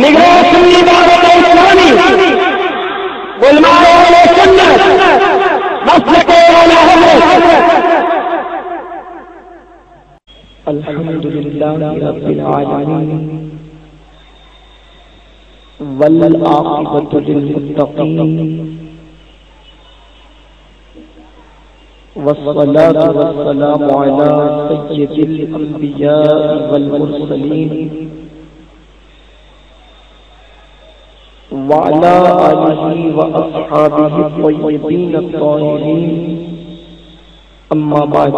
نگراں سنی دعوت اسلامی علماء اہل سنت مسلک اعلی حضرت الحمد للہ رب العالمین والعاقبۃ للمتقین والصلاة والسلام على سید الانبیاء والمرسلین وعلى آلہ واصحابہ الطیبین الطاہرین اما بعد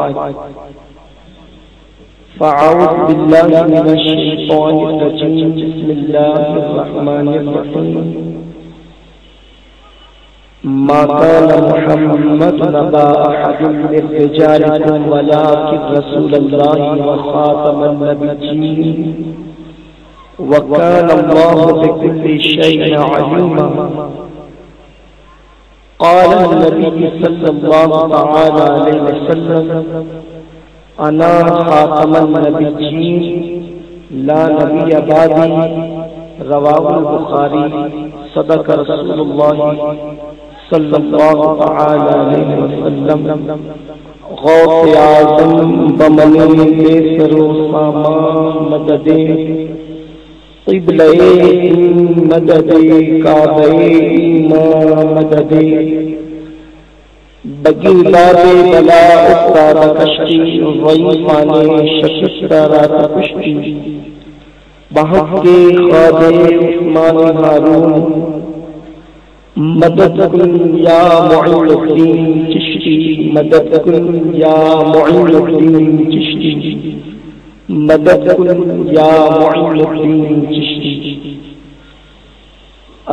فاعوذ باللہ من الشیطان الرجیم بسم اللہ الرحمن الرحیم ما كان محمد نبا أحد من رجالكم ولكن رسول الله وخاتم النبيين وكان الله بكل شيء عليما. قال النبي صلى الله تعالى عليه وسلم أنا خاتم النبيين لا نبي بعدي رواه البخاري. صدق رسول الله صلی اللہ تعالی علیہ وسلم. غوث اعظم بمنی بے سر و سامان مدد قبلہ مدد کعبہ مدد بگی باب بلا استاد کشتی ضعیفان شکستہ رات کشتی بہت کے خواجہ عثمان ہارون مدد کن یا معین الدین چشتی مدد کن یا معین الدین چشتی مدد کن یا معین الدین چشتی.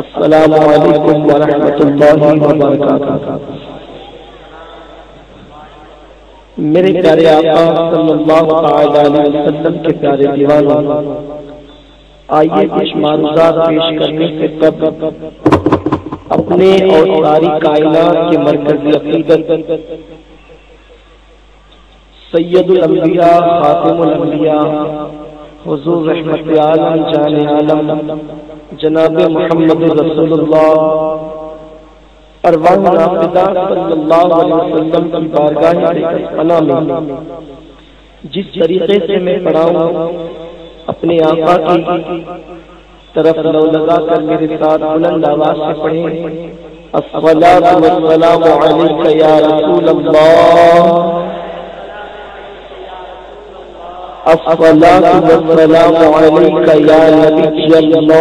السلام علیکم ورحمۃ اللہ وبرکاتہ. میرے پیارے آقا صلی اللہ تعالی علیہ وسلم کے پیارے دیوانوں، آئیے کچھ معروضات پیش کرنے سے قبل اپنے اور ساری کائنات کے مرکزی عقیدت سید الانبیاء خاتم الانبیاء حضور رحمت عالم جان عالم جناب محمد رسول اللہ ارواح نافذہ صلی اللہ علیہ وسلم کی بارگاہ پناہ میں جس طریقے سے میں پڑھاؤں اپنے آقا کی طرف لو لگا کر میرے ساتھ بلند آواز سے پڑھیں. الصلاۃ والسلام علیک یا رسول اللہ، الصلاۃ والسلام علیک یا نبی اللہ،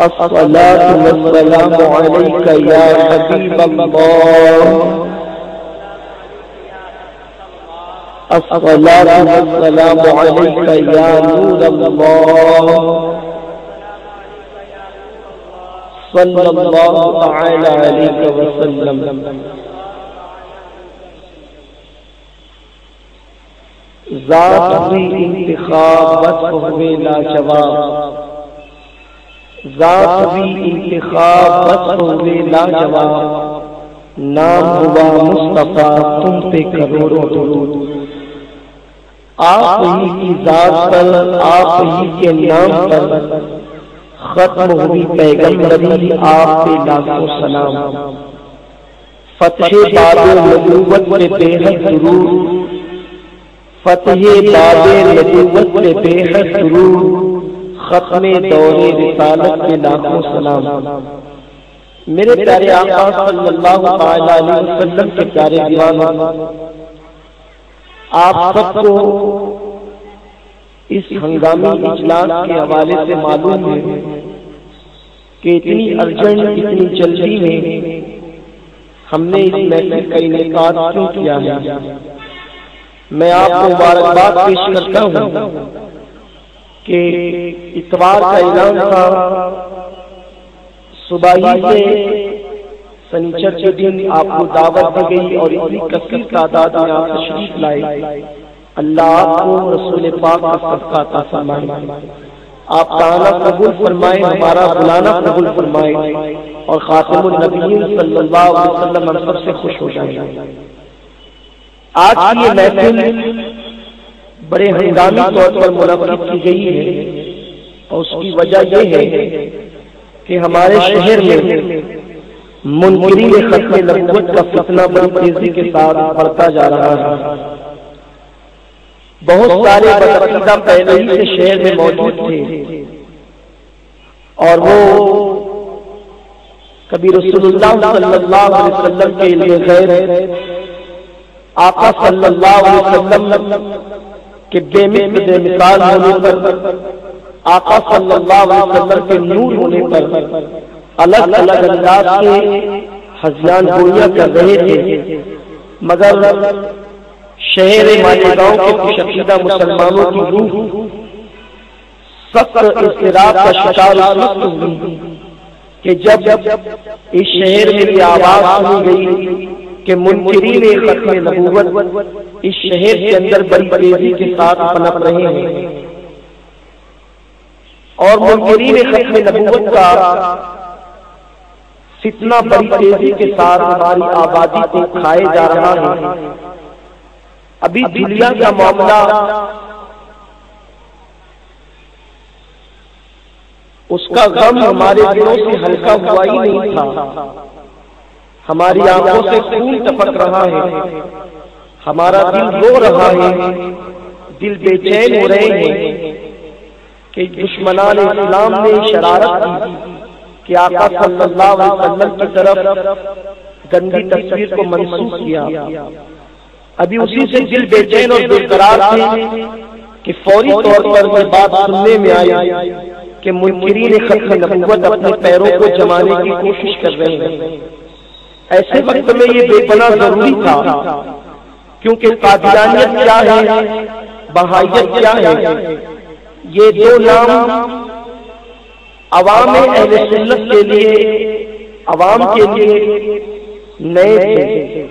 الصلاۃ والسلام علیک یا حبیب اللہ، الصلاۃ والسلام علیک یا نور اللہ، صلی اللہ تعالی علیہ وسلم. ذات بھی انتخاب وصف ہوئے لاجواب، ذات بھی انتخاب وصف ہوئے لاجواب، نام ہوا مصطفیٰ تم پہ کروڑوں درود. آپ ہی کی ذات پر آپ ہی کے نام پر ختم ہوئی پیغمبری آپ پہ لاکھوں سلام. فتح باب نبوت پہ بے حد درود، فتح باب نبوت پہ بے حد درود، ختم دور رسالت پہ لاکھوں سلام. میرے پیارے آقا صلی اللہ تعالی علیہ وسلم کے پیارے دیوانوں، آپ سب کو اس ہنگامی اجلاس کے حوالے سے معلوم ہے کہ اتنی ارجنٹ اتنی جلدی میں ہم نے اس محفل کا انعقاد کیوں کیا ہے. میں آپ کو مبارکباد پیش کرتا ہوں کہ اتوار کا اعلان تھا، صبح ہی سے سنیچر کے دن آپ کو دعوت دی گئی اور اتنی کثیر تعداد میں آپ تشریف لائے. اللہ آپ کو رسول پاک کا صدقہ عطا فرمائے، آپ کا آنا قبول فرمائے، ہمارا بلانا قبول فرمائے، اور خاتم النبیین صلی اللہ علیہ وسلم ہم سب سے خوش ہو جائیں. آج کی یہ محفل بڑے ہنگامی طور پر منعقد کی گئی ہے، اور اس کی وجہ یہ ہے کہ ہمارے شہر میں منکرین ختم نبوت کا فتنہ بڑی تیزی کے ساتھ بڑھتا جا رہا ہے۔ بہت سارے بدعقیدہ پہلے ہی سے شہر میں موجود تھے، اور وہ کبھی رسول اللہ صلی اللہ علیہ وسلم کے لیے غیر، آقا صلی اللہ علیہ وسلم کے بے مثل بے مثال ہونے پر، آقا صلی اللہ علیہ وسلم کے نور ہونے پر الگ الگ انداز کے ہذیان گوئیاں کر رہے تھے، مگر شہر مالیگاؤں کے خوش عقیدہ مسلمانوں کی روح سخت اضطراب کا شکار ہوئی کہ جب اس شہر میں یہ آواز سنی گئی کہ منکرین ختم نبوت اس شہر کے اندر بڑی تیزی کے ساتھ پنپ رہے ہیں، اور منکرین ختم نبوت کا فتنہ بڑی تیزی کے ساتھ ہماری آبادی کو کھائے جا رہا ہے۔ ابھی دنیا کا معاملہ اس کا غم ہمارے دلوں سے ہلکا ہوا ہی نہیں تھا، ہماری آنکھوں سے خون ٹپک رہا ہے، ہمارا دل رو رہا ہے، دل بے چین ہو رہے ہیں کہ دشمنان اسلام نے شرارت کی کہ آقا صلی اللہ علیہ وسلم کی طرف گندی تصویر کو منسوخ کیا۔ ابھی اسی سے دل بے چین اور بے قرار تھے کہ فوری طور پر یہ بات سننے میں آئی کہ منکرین ختم نبوت اپنے پیروں کو جمانے کی کوشش کر رہے ہیں۔ ایسے وقت میں یہ بے پناہ ضروری تھا، کیونکہ قادیانیت کیا ہے، بہائیت کیا ہے، یہ دو نام عوام اہل سنت کے لیے، عوام کے لیے نئے تھے۔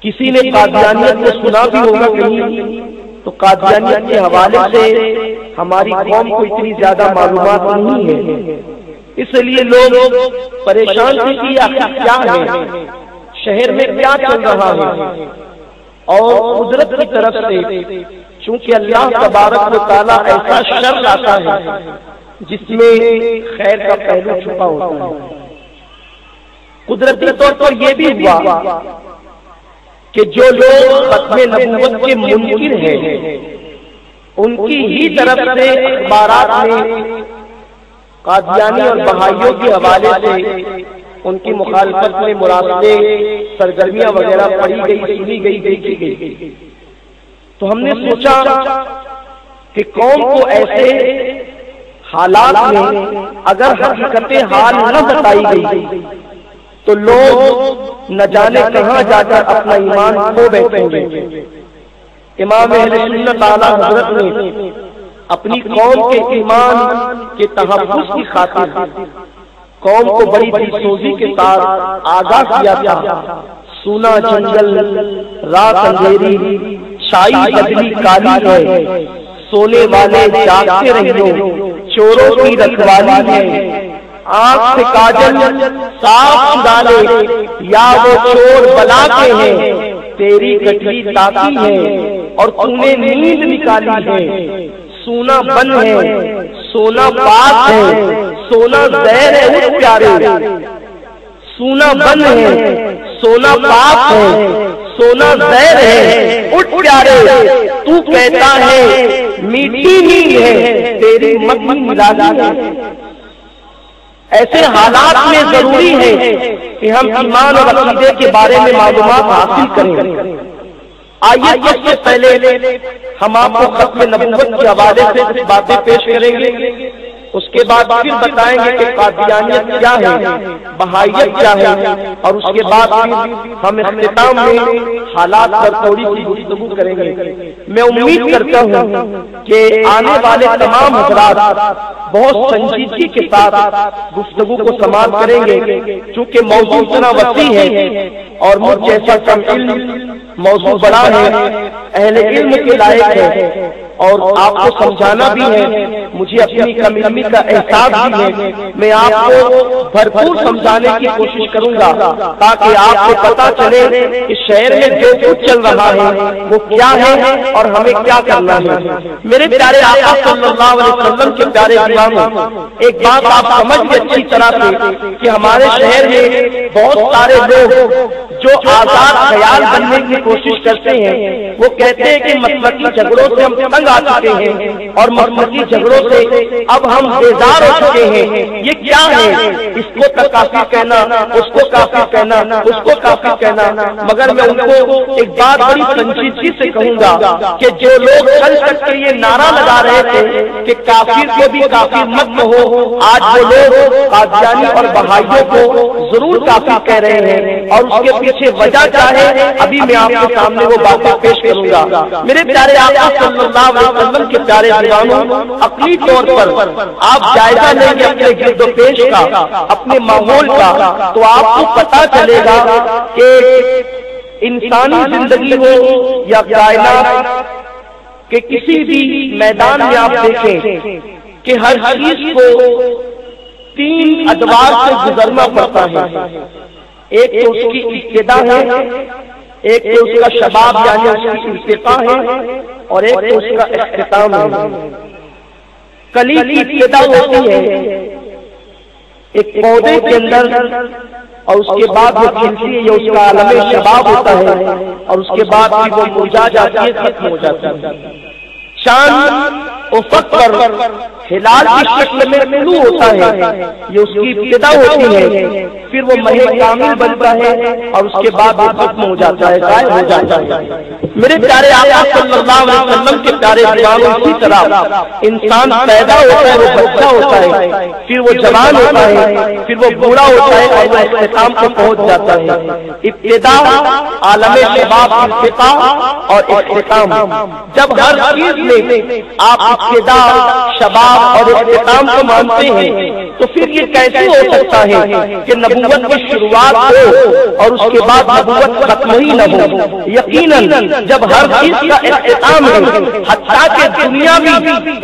کسی نے قادیانیت کو سنا بھی ہوگا کہیں، تو قادیانیت کے حوالے سے ہماری قوم کو اتنی زیادہ معلومات نہیں ہے، اس لیے لوگ پریشان تھے کہ آخر کیا ہے، شہر میں کیا چل رہا ہے۔ اور قدرت کی طرف سے چونکہ اللہ تبارک و تعالیٰ ایسا شر لاتا ہے جس میں خیر کا پہلو چھپا ہوتا ہے، قدرتی طور پر یہ بھی ہوا کہ جو لوگ ختم نبوت کے منکر ہیں ان کی ہی طرف سے اخبارات میں قادیانی اور بہائیوں کے حوالے سے ان کی مخالفت میں مراسلے، سرگرمیاں وغیرہ پڑھی گئی، سنی گئی، دیکھی گئی۔ تو ہم نے سوچا کہ قوم کو ایسے حالات میں اگر حقیقت حال نہ بتائی گئی تو لوگ نہ جانے کہاں جا کر اپنا ایمان کھو بیٹھیں گے۔ امام اہل سنت اعلیٰ حضرت نے اپنی قوم کے ایمان کے تحفظ کی خاطر قوم کو بڑی دل سوزی کے ساتھ آگاہ کیا تھا۔ سونا جنگل، رات اندھیری، چھائی بدلی کالی ہے، سونے والے جاگتے رہو، چوروں کی رکھوالی ہے، آنکھ سے کاجل صاف ڈالے یا وہ چور بلا کے ہیں، تیری گٹھی تاکی ہے اور تو نے نیند نکالی ہے۔ سونا بن ہے، سونا پاک ہے، سونا زہر ہے اٹھ پیارے، سونا بن ہے، سونا پاک ہے، سونا زہر ہے اٹھ پیارے، تو کہتا ہے میٹھی نیند ہے، تیری مٹی ملالی ہے۔ ایسے حالات میں ضروری ہے کہ ہم ایمان اور عقیدے کے بارے میں معلومات حاصل کریں۔ آئیے سب سے پہلے ہم آپ کو ختم نبوت کے حوالے سے باتیں پیش کریں گے، اس کے بعد پھر بتائیں گے کہ قادیانیت کیا ہے، بہائیت کیا ہے، اور اس کے بعد ہم اختتام میں حالات پر تھوڑی سی گفتگو کریں گے۔ میں امید کرتا ہوں کہ آنے والے تمام حضرات بہت سنجیدگی کے ساتھ گفتگو کو سماعت کریں گے، چونکہ موضوع اتنا وسیع ہے اور مجھ جیسا کم علم موضوع بڑا ہے، اہل علم کے لائق ہے اور آپ کو سمجھانا بھی ہے، مجھے اپنی کم علمی کا احساس بھی ہے۔ میں آپ کو بھرپور سمجھانے کی کوشش کروں گا تاکہ آپ کو پتا چلے کہ شہر میں جو کچھ چل رہا ہے وہ کیا ہے اور ہمیں کیا کرنا ہے۔ میرے پیارے آقا صلی اللہ علیہ وسلم کے پیارے دیوانوں، ایک بات آپ سمجھ گئے اچھی طرح سے کہ ہمارے شہر میں بہت سارے لوگ جو آزاد خیال بننے کی کوشش کرتے ہیں، وہ کہتے ہیں کہ مسلکی جھگڑوں سے ہم تنگ آ چکے ہیں اور مسلکی جھگڑوں سے اب ہم بیزار ہو چکے ہیں۔ یہ کیا ہے؟ اس کو کافی کہنا، اس کو کافی کہنا، اس کو کافی کہنا، مگر میں ان کو ایک بات بڑی سنجیدگی سے کہوں گا کہ جو لوگ کل تک کے یہ نعرہ لگا رہے تھے کہ کافر کو بھی کافر مت کہو، آج وہ لوگ قادیانی اور بہائیوں کو ضرور کافر کہہ رہے ہیں اور اس کے پیچھے وجہ کیا ہے ابھی میں آپ کے سامنے وہ باتیں پیش کروں گا۔ میرے پیارے آقا صلی اللہ علیہ وسلم کے پیارے دیوانوں، اپنی طور پر آپ جائزہ لیں گے اپنے گرد و پیش کا، اپنے ماحول کا، تو آپ کو پتا چلے گا کہ انسانی زندگی ہو یا کائنات کہ کسی بھی میدان میں آپ دیکھیں کہ ہر چیز کو تین ادوار سے گزرنا پڑتا ہے۔ ایک تو اس کی ابتدا ہے، ایک تو اس کا شباب یعنی اس کی ارتقاء ہے اور ایک تو اس کا اختتام ہے۔ کلی کی ابتدا ہوتی ہے ایک پودے کے اندر اور اس کے بعد وہ کھلتی ہے، یہ اس کا عالم شباب ہوتا ہے اور اس کے بعد وہ مرجھا جاتی ہے، ختم ہو جاتی ہے۔ چاند افق پر ہلال کی شکل میں طلوع ہوتا ہے، یہ اس کی ابتدا ہوتی ہے، پھر وہ ماہ کامل بنتا ہے اور اس کے بعد وہ ختم ہو جاتا ہے، غائب ہو جاتا ہے۔ میرے پیارے آقا صلی اللہ علیہ وسلم کے پیارے دیوانوں، اسی طرح انسان پیدا ہوتا ہے، وہ بچہ ہوتا ہے، پھر وہ جوان ہوتا ہے، پھر وہ بوڑھا ہوتا ہے اور وہ اختتام کو پہنچ جاتا ہے۔ ابتدا، عالم شباب، ارتقاء اور اختتام۔ جب ہر چیز میں آپ ابتدا، شباب اور اختتام کو مانتے ہیں تو پھر یہ کیسے ہو سکتا ہے کہ نبوت کی شروعات ہو اور اس کے بعد نبوت ختم ہی نہ ہو؟ یقیناً جب ہر چیز کا اختتام ہے، حتیٰ کہ دنیا بھی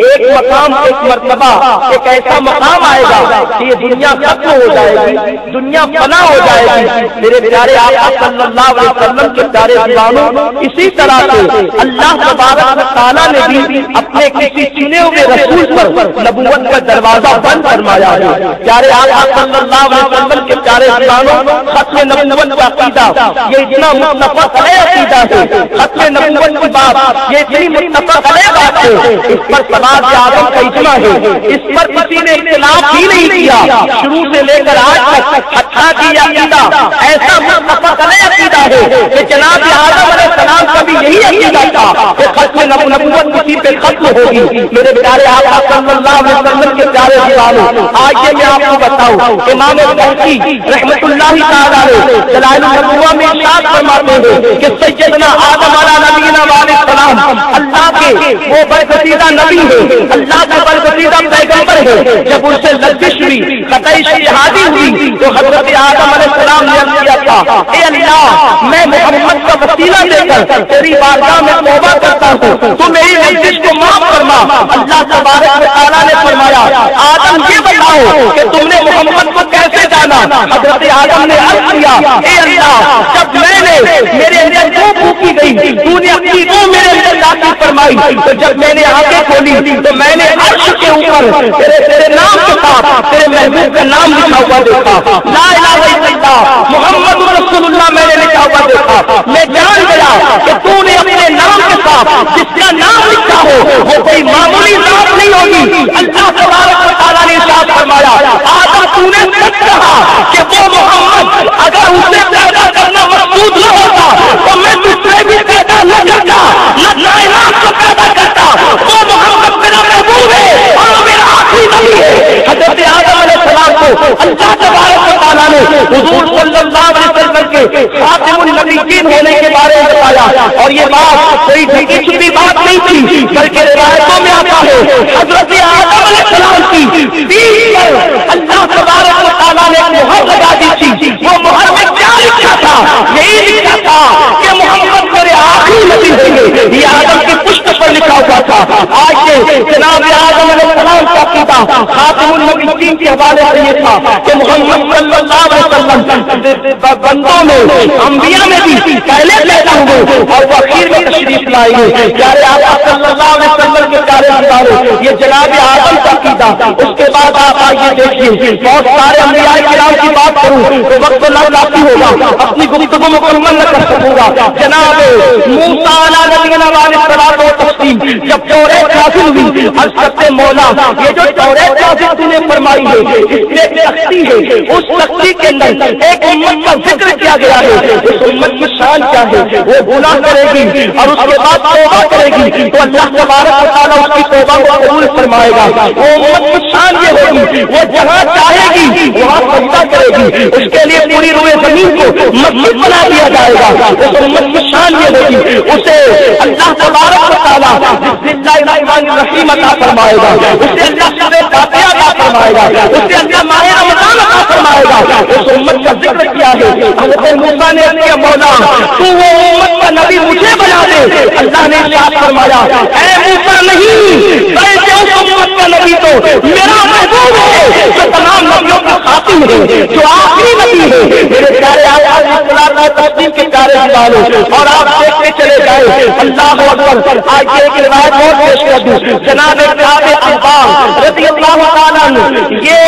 ایک مقام، ایک مرتبہ، ایک ایسا مقام آئے گا کہ یہ دنیا ختم ہو جائے گی، دنیا فنا ہو جائے گی۔ میرے پیارے آقا صلی اللہ علیہ وسلم کے پیارے دیوانوں، اسی طرح سے اللہ تبارک و تعالیٰ نے بھی اپنے کسی چنے ہوئے رسول پر نبوت کا دروازہ بند فرمایا ہے۔ پیارے آقا صلی اللہ علیہ وسلم کے پیارے دیوانوں، ختم نبوت کا عقیدہ یہ اتنا متفق علیہ عقیدہ ہے، ختم نبوت کی بات یہ اتنی متفق علیہ بات ہے، اس پر سماج اعظم کا اجماع ہے، اس پر کسی نے اختلاف ہی نہیں کیا شروع سے لے کر آج تک۔ حتیٰ کہ یہ عقیدہ ایسا متفق علیہ عقیدہ ہے کہ جناب آدم علیہ السلام کا بھی یہی عقیدہ تھا کہ ختم نبوت کسی پہ ختم ہوگی۔ میرے پیارے آقا صلی اللہ علیہ وسلم کے پیارے دیوانوں، آج میں آپ کو بتاؤں، امام بہقی رحمۃ اللہ تعالیٰ علیہ دلائل النبوہ میں ارشاد فرماتے ہیں کہ سیدنا آدم علیہ نبینا علیہ السلام اللہ کے وہ برگزیدہ نبی ہے، اللہ کا برگزیدہ پیغمبر ہے۔ جب ان سے لغزش ہوئی، قطع اشتہادی ہوئی تو حضرت آدم علیہ السلام نے عرض کیا تھا، اے اللہ میں محمد کا وسیلہ لے کر تیری بارگاہ میں توبہ کرتا ہوں، تو میری لغزش کو معاف فرما۔ اللہ تبارک و تعالیٰ نے فرمایا، آدم یہ بتاؤ کہ تم نے محمد کو کیسے جانا؟ حضرت آدم نے عرض کیا، اے اللہ جب میں نے میرے اندر جو پھونکی گئی تو نے اپنی وہ میرے اندر داخل فرمائی، تو جب میں نے آنکھیں کھولی تو میں نے عرش کے اوپر تیرے نام کے ساتھ تیرے محبوب کا نام لکھا ہوا دیکھا، لا الہ الا اللہ محمد رسول اللہ میں نے لکھا ہوا دیکھا۔ میں جان گیا کہ تو نے اپنے نام کے ساتھ جس کا نام لکھا ہو وہ کوئی معمولی ذات نہیں ہوگی۔ اللہ تبارک و تعالیٰ نے ارشاد فرمایا، آدم تو نے سچ کہا کہ وہ محمد اگر اسے پیدا کرنا مقصود نہ ہوتا تو میں تجھ سے بھی پیدا نہ کرتا، نہ کائنات کو پیدا کرتا۔ وہ محمد میرا محبوب ہے اور میرا آخری نبی ہے۔ حضرت آدم علیہ السلام کو اللہ تبارک و تعالیٰ نے حضور صلی اللہ علیہ وسلم کے خاتم النبیین ہونے کے بارے میں بتایا، اور یہ بات کوئی ڈھکی چھپی بات نہیں تھی بلکہ روایتوں میں آتا ہے حضرت آدم علیہ السلام کی یہی لکھا تھا کہ محمد میرے آخری نبی ہوں گے، یہ آدم کی پشت پر لکھا ہوا تھا۔ آج سے جناب آدم علیہ السلام کا عقیدہ خاتم النبیین کے حوالے سے یہ تھا کہ محمد صلی اللہ علیہ وسلم بندوں میں انبیاء میں بھی پہلے پیدا ہوئے اور وہ اخیر میں تشریف لائے گے۔ پیارے آقا صلی اللہ علیہ وسلم کے پیارے ہمارے یہ جناب آدم کا عقیدہ۔ اس کے بعد آپ آئیے دیکھیے بہت سارے انبیاء کرام کی بات کروں تو وقت نہ کافی ہوگا، اپنی گفتگو مکمل نہ کر سکوں گا۔ جناب موسیٰ علیہ نبینا علیہ الصلوۃ والتسلیم جب توریت نازل ہوئی، عرض کرتے مولا یہ جو توریت نازل تو نے فرمائی ہے اس میں ایک تختی ہے، اس تختی کے اندر ایک امت کا ذکر کیا گیا ہے، اس امت کی شان کیا ہے؟ وہ گناہ کرے گی اور اس کے بعد توبہ کرے گی تو اللہ تبارک و تعالیٰ اس کی توبہ کو قبول فرمائے گا۔ وہ امت کی شان یہ ہوگی وہ جہاں چاہے گی وہاں سجدہ کرے گی، اس کے لیے پوری روئے زمین کو مسجد بنا دیا جائے گا۔ اس امت کی شان یہ ہوگی اسے اللہ تبارک و تعالیٰ بسم اللہ الرحمن الرحیم عطا فرمائے گا، اسے اللہ سورہ فاتحہ عطا فرمائے گا، اسے اللہ ماہ رمضان عطا فرمائے گا۔ اس امت کا ذکر کیا ہے؟ حضرت موسیٰ نے کیا مولا تو وہ امت کا نبی مجھے بنا دے۔ اللہ نے ارشاد فرمایا اے موسیٰ نہیں، بلکہ اس امت کا نبی تو میرا محبوب ہے جو تمام نبیوں کا خاتم ہے، جو آخری نبی ہے۔ میرے پیارے آقا علیہ الصلوۃ والتسلیم کے پیارے دیوانوں اور آپ دیکھتے چلے گئے اللہ اکبر۔ آج ایک روایت اور پیش کر دوں، جناب کعب احبار رضی اللہ تعالیٰ عنہ یہ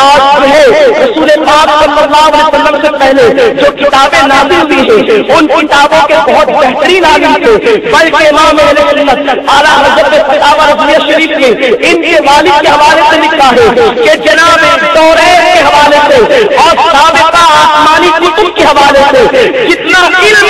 آج ہے رسول پاک صلی اللہ علیہ وسلم سے پہلے جو کتابیں نازل ہوئی ہیں ان کتابوں کے بہت بہترین عالم تھے، بلکہ امام اہل سنت اعلیٰ حضرت فتاوی رضویہ شریف کے ان کے والد کے حوالے سے لکھا ہے کہ جناب توریت کے حوالے سے اور سابقہ آسمانی کتب کے حوالے سے جتنا علم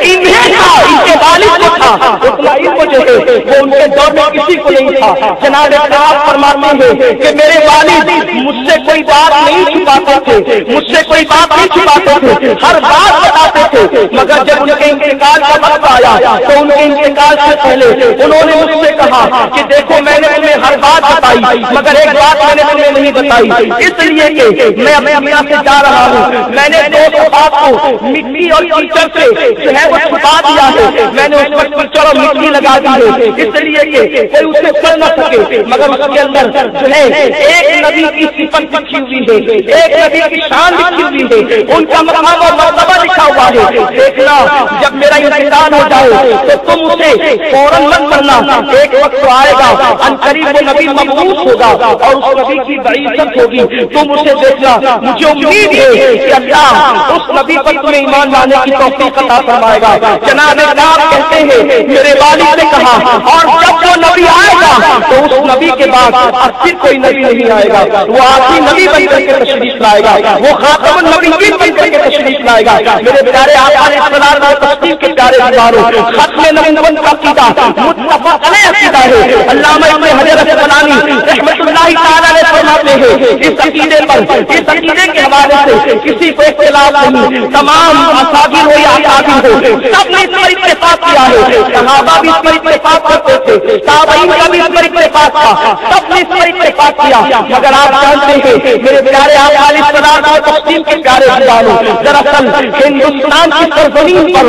انہیں تھا ان کے والد کو تھا اتنا علم جو ہے وہ ان کے دور میں کسی کو نہیں تھا۔ جناب آپ فرماتے ہیں کہ میرے والد مجھ سے کوئی بات نہیں چھپاتے تھے، مجھ سے کوئی بات نہیں چھپاتے تھے، ہر بات بتاتے تھے، مگر جب ان کے انتقال کا وقت آیا تو ان کے انتقال سے پہلے انہوں نے مجھ سے کہا کہ دیکھو میں نے تمہیں ہر بات بتائی مگر ایک بات میں نے تمہیں نہیں بتائی، اس لیے کہ میں اپنے میاں سے جا رہا ہوں، میں نے دو صفات کو مٹی اور کیچڑ سے جو ہے وہ چھپا دیا ہے، میں نے اس پر کیچڑ اور مٹی لگا دی ہے اس لیے کہ کوئی اسے پڑھ نہ سکے، مگر اس کے اندر جو ہے ایک نبی کی صفت لکھی ہوئی ہے، ایک نبی کی شان لکھی ہوئی ہے، ان کا مقام اور مرتبہ لکھا ہوا ہے۔ دیکھنا جب میرا انتقال ہو جائے تو تم اسے فوراً مت کرنا، ایک وقت آئے گا ان قریب وہ نبی مبعوث ہوگا اور اس نبی کی بڑی عزت ہوگی، تم اسے دیکھنا، مجھے امید ہے کہ اللہ اس نبی پر تمہیں ایمان لانے کی توفیق عطا فرمائے گا۔ جناب کعب کہتے ہیں میرے والد نے کہا اور جب وہ نبی آئے گا تو اس نبی کے بعد اب پھر کوئی نبی نہیں آئے گا، وہ آخری نبی بن کر کے تشریف لائے گا، وہ خاتم النبیین بن کر کے تشریف لائے گا۔ میرے پیارے آقا علیہ الصلوۃ والتسلیم کے پیارے دیوانوں ختم نبوت کا عقیدہ متفق علیہ عقیدہ ہے۔ علامہ ابن حجر اسقلانی رحمۃ اللہ تعالی علیہ فرماتے ہیں اس عقیدے پر، اس عقیدے کے حوالے سے کسی کو اختلاف نہیں، تمام اصحابی ہو یا اکابر ہو سب نے اس پر اتفاق کیا ہے، صحابہ بھی اس پر اتفاق کرتے تھے، تابعین کا بھی اس پر اتفاق تھا، سب نے اس پر اتفاق کیا، مگر آپ جانتے ہیں میرے پیارے آقا علیہ الصلوۃ والتسلیم کے پیارے دیوانوں دراصل ہندوستان کی سرزمین پر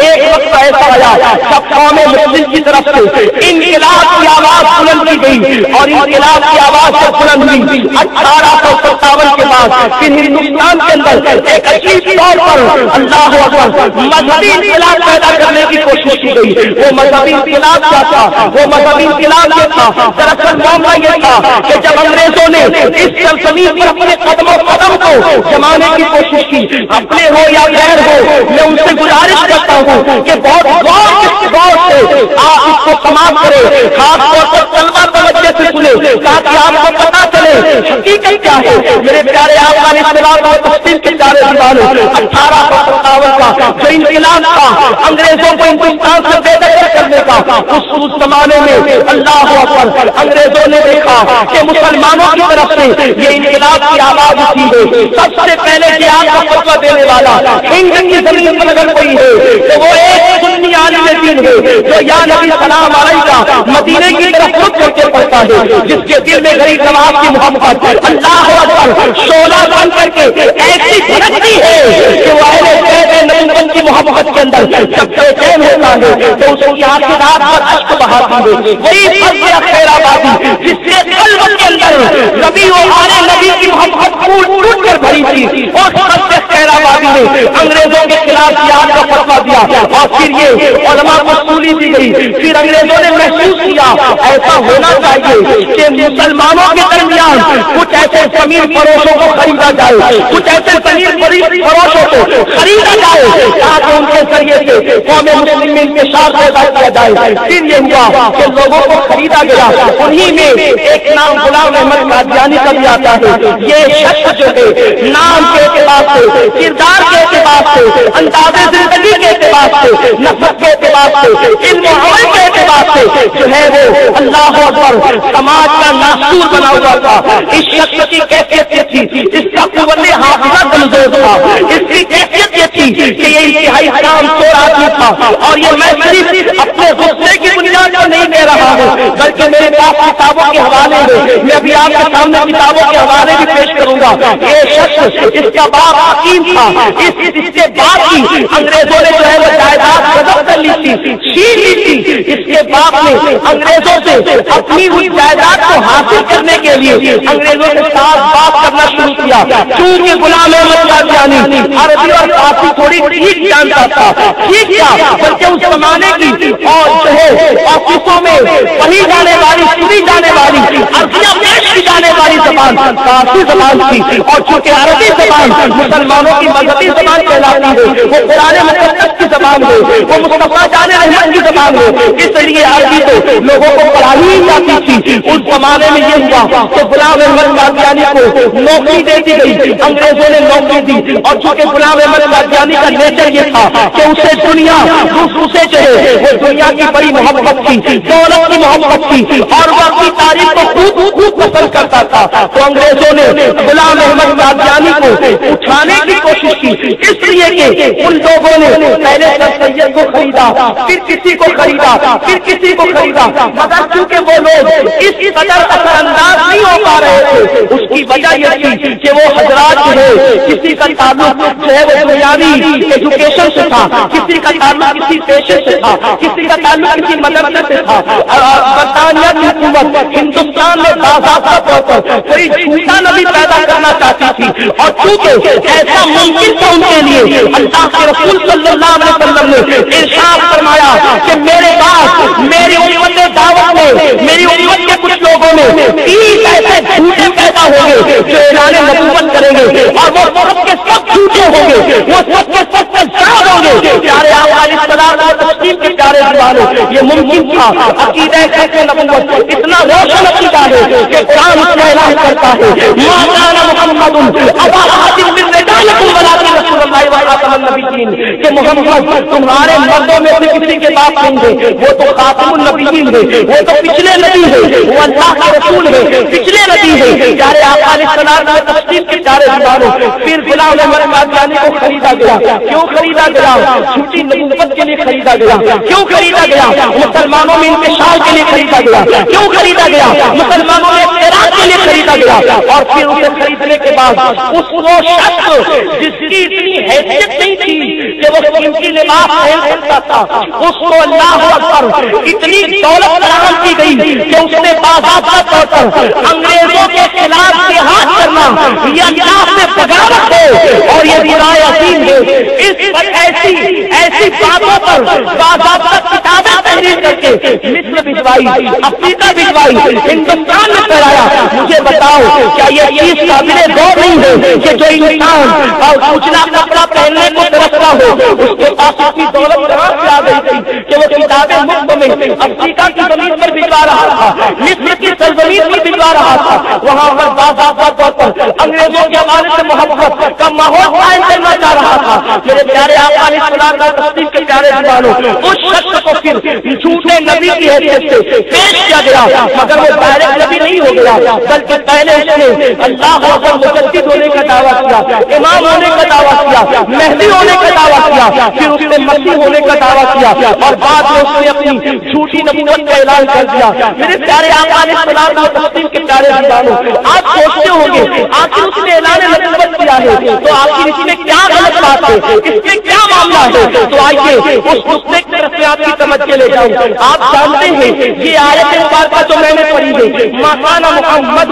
ایک وقت ایسا آیا جب قوم مسلم کی طرف سے انقلاب کی آواز بلند کی گئی اور انقلاب کی آواز سے بلند ہوئی 1857 کے بعد پھر ہندوستان کے اندر ایک عجیب طور پر اللہ اکبر مذہبی انقلاب پیدا کرنے کی کوشش کی گئی۔ وہ مذہبی انقلاب کیا تھا؟ وہ مذہبی انقلاب یہ تھا دراصل معاملہ یہ تھا کہ جب انگریزوں نے اس سرزمین پر اپنے قدم و قدم کو جمانے کی کوشش کی، اپنے ہو یا غیر ہو، میں ان سے گزارش کرتا ہوں کہ بہت غور سے آپ اس کو سماعت کریں، خاص طور پر طلبہ توجہ سے سنیں تاکہ آپ کو پتا چلے حقیقت کیا ہے۔ میرے پیارے آقا علیہ الصلوۃ والتسلیم کے پیارے دیوانوں 1857 کا جو انقلاب تھا انگریزوں کو ہندوستان سے بے دخل کرنے کا، اس زمانے میں اللہ اکبر انگریزوں نے دیکھا کہ مسلمانوں کی طرف سے یہ انقلاب کی آواز اٹھی ہے، سب سے پہلے جہاد کا فتویٰ دینے والا ہند کی زمین پر اگر کوئی ہے تو وہ ایک سنی عالم دین ہے جو یا نبی سلام علیہ کا مدینے کی طرف رخ کر کے پڑھتا ہوتا ہے جس کے دل میں غریب نواز کی محبت اللہ اکبر شعلہ بن کر کے ایسی بھڑکتی ہے کہ وہ اہل بیت نبوت کی محبت کے اندر جب بے چین ہوتا ہے تو اس کی آنکھیں رات بھر اشک بہاتی ہے. وہی فضل خیر آبادی جس کے قلب کے اندر نبی و آل نبی کی محبت ٹوٹ کر بھری تھی اور فضل خیر آبادی نے انگریزوں کے خلاف جہاد کا فتویٰ دیا اور پھر یہ علماء کو سولی دی گئی. پھر انگریزوں نے محسوس کیا ایسا ہونا چاہیے کہ مسلمانوں کے درمیان کچھ ایسے زمین فروشوں کو خریدا جائے, کچھ ایسے زمین فروشوں کو خریدا جائے تاکہ ان کے ذریعے سے قوم مسلم میں انتشار پیدا کیا جائے. پھر یہ ہوا کہ لوگوں کو خریدا گیا. انہی میں ایک نام غلام احمد قادیانی کا بھی آتا ہے. یہ شخص جو ہے نام کے اعتبار سے, کردار کے اعتبار سے, انداز زندگی کے اعتبار سے, نفرت کے اعتبار سے, علم و عمل کے اعتبار سے جو ہے وہ اللہ اکبر سماج کا ناسور بنا ہوا تھا. اس شخص کی کیفیت یہ تھی, اس کا قوت حافظہ کمزور تھا. اس کی کیفیت یہ تھی کہ یہ انتہائی حرام چور آدمی تھا. اور یہ میں صرف اپنے غصے کی بنیاد پر نہیں کہہ رہا ہوں بلکہ میرے پاس کتابوں کے حوالے میں میں ابھی آپ کے سامنے کتابوں کے حوالے بھی پیش کروں گا. یہ شخص اس کا باپ حکیم تھا. اس کے باپ کی انگریزوں نے جو ہے وہ جائیداد ضبط کر لی تھی, چھین لی تھی. اس کے باپ نے انگریزوں سے اپنی اس جائیداد کو حاصل کرنے کے لیے انگریزوں کے ساتھ بات کرنا شروع کیا. کیونکہ غلام احمد قادیانی عربی اور فارسی تھوڑی ٹھیک جانتا تھا. ٹھیک کیا بلکہ اس زمانے کی اور جو ہے آفسوں میں پڑھی جانے والی, سنی جانے والی, عربیہ پیش کی جانے والی زبان فارسی زبان تھی. اور چونکہ عربی زبان مسلمانوں کی مذہبی زبان کہلاتی ہے, وہ قرآن مقدس کی زبان ہے, وہ مصطفیٰ جان احمد کی زبان ہے, اس لیے عربی تو لوگوں کو پڑھائی ہی جاتی تھی. اس زمانے میں یہ ہوا کہ غلام احمد قادیانی کو نوکری دے دی گئی. انگریزوں نے نوکری دی اور چونکہ غلام احمد قادیانی کا نیچر یہ تھا کہ اسے دنیا اسے جو ہے وہ دنیا کی بڑی محبت تھی, دولت کی محبت تھی اور وہ اپنی تاریخ کو خوب پسند کرتا تھا. تو انگریزوں نے غلام احمد قادیانی کو اٹھانے کی کوشش کی, اس لیے کہ ان لوگوں نے پہلے سر سید کو خریدا, پھر کسی کو خریدا, پھر کسی کو خریدا, مگر چونکہ وہ لوگ اس قدر اثر انداز نہیں ہو پا رہے تھے. اس کی وجہ یہ تھی کہ وہ حضرات جو ہے کسی کا تعلق جو ہے وہ دنیاوی ایجوکیشن سے تھا, کسی کا تعلق کسی پیشے سے تھا, کسی کا تعلق کسی مدرسے سے تھا. برطانیہ کی حکومت ہندوستان میں باضابطہ طور پر کوئی جھوٹا نبی پیدا کرنا چاہتی تھی اور چونکہ ایسا ممکن تھا ان کے لیے, اللہ کے رسول صلی اللہ علیہ وسلم نے ارشاد فرمایا کہ میرے پاس میری امت دعوت میں میری امت کے کچھ لوگوں میں 30 ایسے جھوٹے پیدا ہوں گے جو اعلان نبوت کریں گے اور وہ سب کے سب جھوٹے ہوں گے, وہ سب کے سب جھوٹ ہوں گے. پیارے آقا علیہ السلام اور تسلیم کے پیارے دیوانوں, یہ ممکن تھا. عقیدہ خلق نبوت اتنا روشن عقیدہ ہے کہ قرآن اس کا اعلان کرتا ہے ما کان محمد ابا احد من رجالکم ولکن رسول اللہ وخاتم النبیین, کہ محمد تمہارے مردوں میں سے کسی کے باپ نہیں ہے, وہ تو خاتم النبیین ہے, وہ تو پچھلے نبی ہے, وہ اللہ کے رسول ہے, پچھلے نبی ہے. پیارے آقا علیہ السلام اور تسلیم کے پیارے دیوانوں, پھر غلام احمد قادیانی کو خریدا گیا. کیوں خریدا گیا؟ جھوٹی نبوت کے لیے خریدا گیا. کیوں خریدا گیا؟ مسلمانوں میں انتشار کے لیے خریدا گیا. کیوں خریدا گیا؟ مسلمانوں میں اعتراض کے لیے خریدا گیا. اور پھر اسے خریدنے کے بعد اس وہ شخص جس کی اتنی حیثیت نہیں تھی کہ وہ قیمتی لباس پہن سکتا تھا, اس کو اللہ اکبر اتنی دولت فراہم کی گئی کہ اس نے باضابطہ طور پر انگریزوں کے خلاف جہاد کرنا یہ اللہ سے بغاوت ہے اور یہ برائے عظیم ہے. اس پر ایسی باتوں پر باضابطہ کتابیں تحریر کر کے مصر بھجوائی, افریقہ بھجوائی, ہندوستان میں پھیلایا. مجھے بتاؤ کیا یہ چیز قابل غور نہیں ہے کہ جو انسان اور اچھلا کپڑا پہننے کو ترستا ہو اس کے پاس اپنی دولت کہاں سے آ گئی تھی کہ وہ کتابیں مفت میں افریقہ کی زمین پر بھجوا رہا تھا, مصر کی سرزمین پر بھجوا رہا تھا. وہاں پر باضابطہ طور پر انگریزوں کے حوالے سے محبت کا ماحول قائم کرنا چاہ رہا تھا. میرے پیارے آقا علیہ السلام اور تسلیم کے پیارے دیوانوں, اس شخص کو پھر جھوٹے نبی کی حیثیت سے پیش کیا گیا, مگر وہ ڈائریکٹ نبی نہیں نہیں ہو گیا، بلکہ پہلے اس نے اللہ اکبر مجدد ہونے کا دعویٰ کیا، امام ہونے کا دعویٰ کیا، مہدی ہونے کا دعویٰ کیا، پھر اس نے مسیح ہونے کا دعویٰ کیا، اور بعد میں اس نے اپنی جھوٹی نبوت کا اعلان کر دیا۔ میرے پیارے آقا علیہ السلام و تسلیم کے پیارے دیوانوں، آپ سوچتے ہوں گے آخر اس نے اعلان نبوت کیا ہے تو آخر اس میں کیا غلط بات ہے، اس میں کیا معاملہ ہے؟ تو آئیے اس نقطے کی طرف آپ کی سمجھ کے لے جاؤں۔ آپ جانتے ہیں یہ آیت مبارکہ جو میں نے پڑھی ہے، ما کان محمد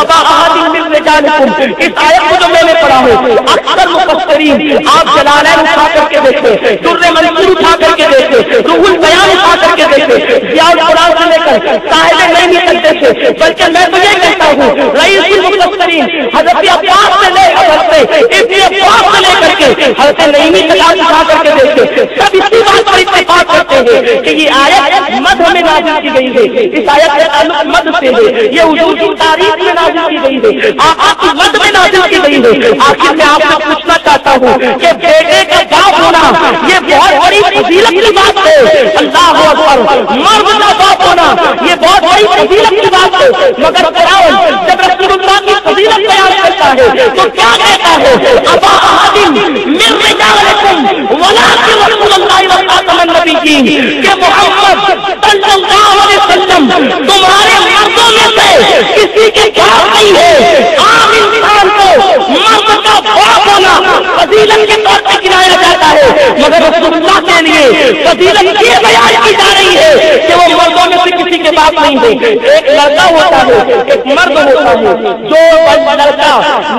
ابا احد من رجالکم، اس آیت کو جو میں نے پڑھا ہے اکثر مفسرین آپ جلالین اٹھا کر کے دیکھیں، در منصور اٹھا کر کے دیکھیں، روح البیان اٹھا کر کے دیکھیں، ضیاء القرآن سے لے کر صاحب نعیم تک دیکھیں، بلکہ میں تو یہ کہتا ہوں رئیس المفسرین حضرت عباس سے لے حضرت ابن عباس سے لے کر کے حضرت نعیمی تک اٹھا کر کے دیکھیں، سب اسی بات پر اتفاق کرتے ہیں کہ یہ آیت مدح میں نازل کی گئی ہے، اس آیت کا تعلق مدح سے ہے، یہ حضور کی تاریخ میں نازل کی گئی ہے، آقا کی مدح میں نازل کی گئی ہے۔ آخر میں آپ سے پوچھنا چاہتا ہوں کہ بیٹے کا باپ ہونا یہ بہت بڑی فضیلت کی بات ہے، اللہ اکبر، مرد کا باپ ہونا یہ بہت بڑی فضیلت کی بات ہے، مگر فرعون جب رسول اللہ کی فضیلت بیان کرتا ہے تو کیا کہتا ہے؟ ابا احد من رجالکم ولکن رسول اللہ وخاتم النبیین، کہ محمد صلی اللہ علیہ وسلم تمہارے مردوں میں سے کسی کے باپ نہیں ہے۔ عام انسان کو مرد کا باپ ہونا فضیلت کے طور پہ گنایا جاتا ہے، مگر رسول اللہ کے لیے فضیلت یہ بیان کی جا رہی ہے کہ وہ مردوں میں سے کسی کے باپ نہیں ہے۔ ایک لڑکا ہوتا ہے، ایک مرد ہوتا ہے، جو لڑکا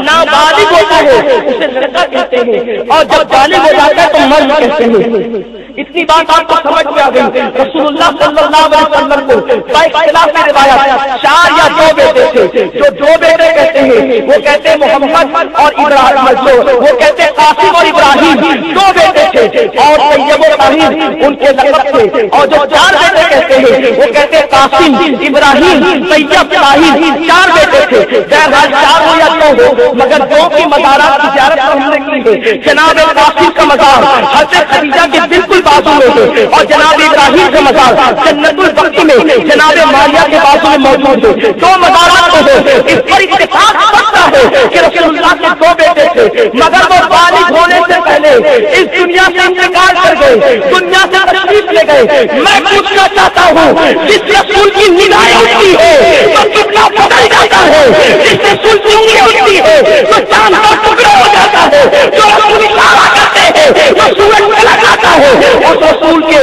نابالغ ہوتا ہے اسے لڑکا کہتے ہیں، اور جب بالغ ہو جاتا ہے تو مرد کہتے ہیں۔ اتنی بات آپ کو سمجھ میں آ گئی۔ رسول اللہ صلی اللہ علیہ وسلم کو باختلاف روایات 4 یا 2 بیٹے تھے، جو 2 بیٹے کہتے ہیں وہ کہتے ہیں محمد اور ابراہیم، وہ کہتے ہیں قاسم اور ابراہیم 2 بیٹے تھے، اور طیب و طاہر ان کے لقب تھے، اور جو 4 بیٹے کہتے ہیں وہ کہتے ہیں قاسم ابراہیم طیب طاہر 4 بیٹے تھے۔ بہرحال 4 ہو یا 2 ہو، مگر 2 کی مزارات کی زیارت ہم نے کی ہے۔ جناب قاسم کا مزار حضرت خدیجہ کے بالکل بازو میں ہے، اور جناب ابراہیم کا مزار جنت البقیع میں جناب ماریہ کے بازو میں موجود ہے۔ 2 مزارات تو ہے، اس پر اتفاق کرتا ہے کہ رسول اللہ کے 2 بیٹے تھے، مگر وہ بالغ ہونے سے پہلے اس دنیا سے انتقال کر گئے، دنیا سے تشریف لے گئے۔ میں پوچھنا چاہتا ہوں جس رسول کی نگاہیں اٹھتی ہے تو قبلہ بدل جاتا ہے، جس رسول کی انگلی اٹھتی ہے تو چاند کا ٹکڑا ہو جاتا ہے، جو رسول اشارہ کرتے ہیں تو سورج چلا جاتا ہے۔ اس رسول کے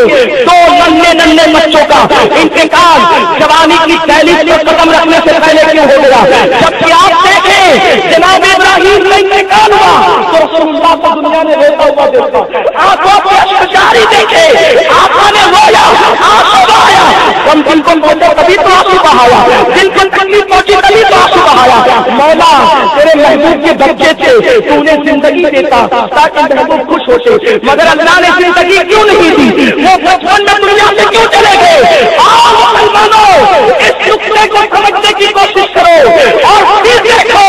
2 ننھے بچوں کا انتقال جوانی کی دہلیز پر قدم رکھنے سے پہلے کیوں ہو گیا؟ جبکہ آپ دیکھیں جناب ابراہیم کا انتقال ہوا تو رسول اللہ کو دنیا میں روتا ہوا دیکھا، آنکھوں پہ اشک جاری دیکھے، آقا نے رویا، آنسو بہایا، ہم دل کو پہنچے تبھی تو آنسو بہایا، دل کو تکلیف پہنچی تبھی تو آنسو بہایا۔ مولا تیرے محبوب کے بچے تھے، تو انہیں زندگی دیتا تاکہ محبوب خوش ہوتے، مگر اللہ نے زندگی کیوں نہیں دی؟ وہ بچپن میں دنیا سے کیوں چلے گئے؟ آؤ مسلمانوں اس نقطے کو سمجھنے کی کوشش کرو اور پھر دیکھو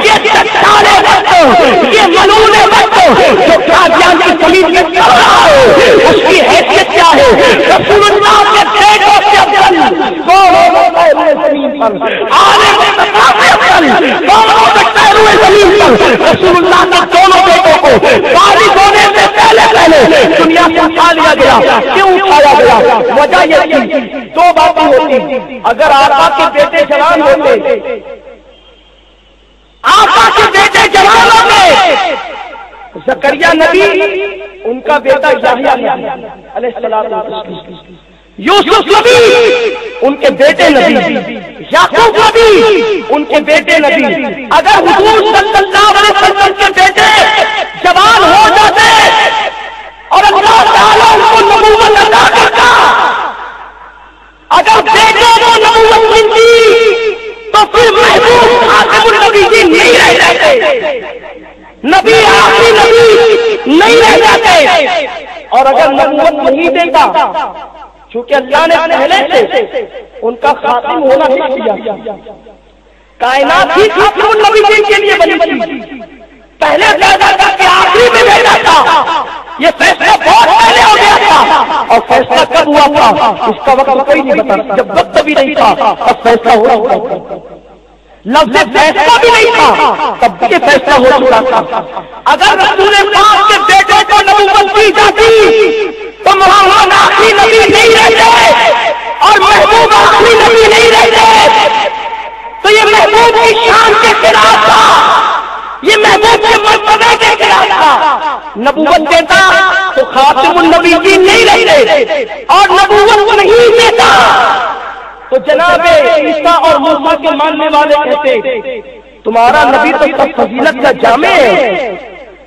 یہ چٹانے وقت، یہ ملون وقت جو قادیان کی زمین میں چل رہا ہے اس کی حیثیت کیا ہے؟ رسول اللہ کے بیٹوں سے افضل کون ہو سکتا ہے روئے زمین پر؟ آنے مصطفیٰ سے افضل کون ہو سکتا ہے روئے زمین پر؟ رسول اللہ کے دونوں بیٹوں کو بالغ ہونے سے پہلے دنیا سے اٹھا لیا گیا۔ کیوں اٹھایا گیا؟ وجہ یہ تھی 2 باتیں ہوتی۔ اگر آقا کے بیٹے جوان ہوتے، آقا کے بیٹے جوان ہوتے، زکریا نبی ان کا بیٹا یحییٰ علیہ السلام، یوسف نبی ان کے بیٹے نبی، یعقوب نبی ان کے بیٹے نبی۔ اگر حضور صلی اللہ علیہ وسلم کے بیٹے جوان ہو جاتے اور اللہ تعالیٰ ان کو نبوت عطا کرتا، اگر بیٹوں کو نبوت ملتی تو پھر محبوب خاتم النبیین نہیں رہ جاتے، نبی آخری نبی نہیں رہ جاتے۔ اور اگر نبوت نہیں دیتا، چونکہ اللہ نے پہلے سے ان کا خاتم ہونا لکھ دیا، کائنات ہی خاتم النبیین کے لیے بنی تھی، پہلے پیدا کر کے آخری میں بھیجا تھا، یہ فیصلہ بہت پہلے ہو گیا تھا۔ اور فیصلہ کب ہوا تھا اس کا وقت کوئی نہیں بتا، جب وقت بھی نہیں تھا اب فیصلہ ہو رہا تھا، لفظ فیصلہ بھی نہیں تھا تب بھی فیصلہ ہو چکا تھا۔ اگر رسول پاک کے بیٹے کو نبوت دی جاتی تو محمد آخری نبی نہیں رہتے اور محبوب آخری نبی نہیں رہتے، تو یہ محبوب کی شان کے خلاف تھا، یہ محبوب کے مرتبے کے خلاف تھا۔ نبوت دیتا تو خاتم النبیین نہیں رہتے اور نبوت نہیں دیتا تو جناب عیسیٰ اور موسیٰ کے ماننے والے کہتے تمہارا نبی تو سب فضیلت کا جامع ہے،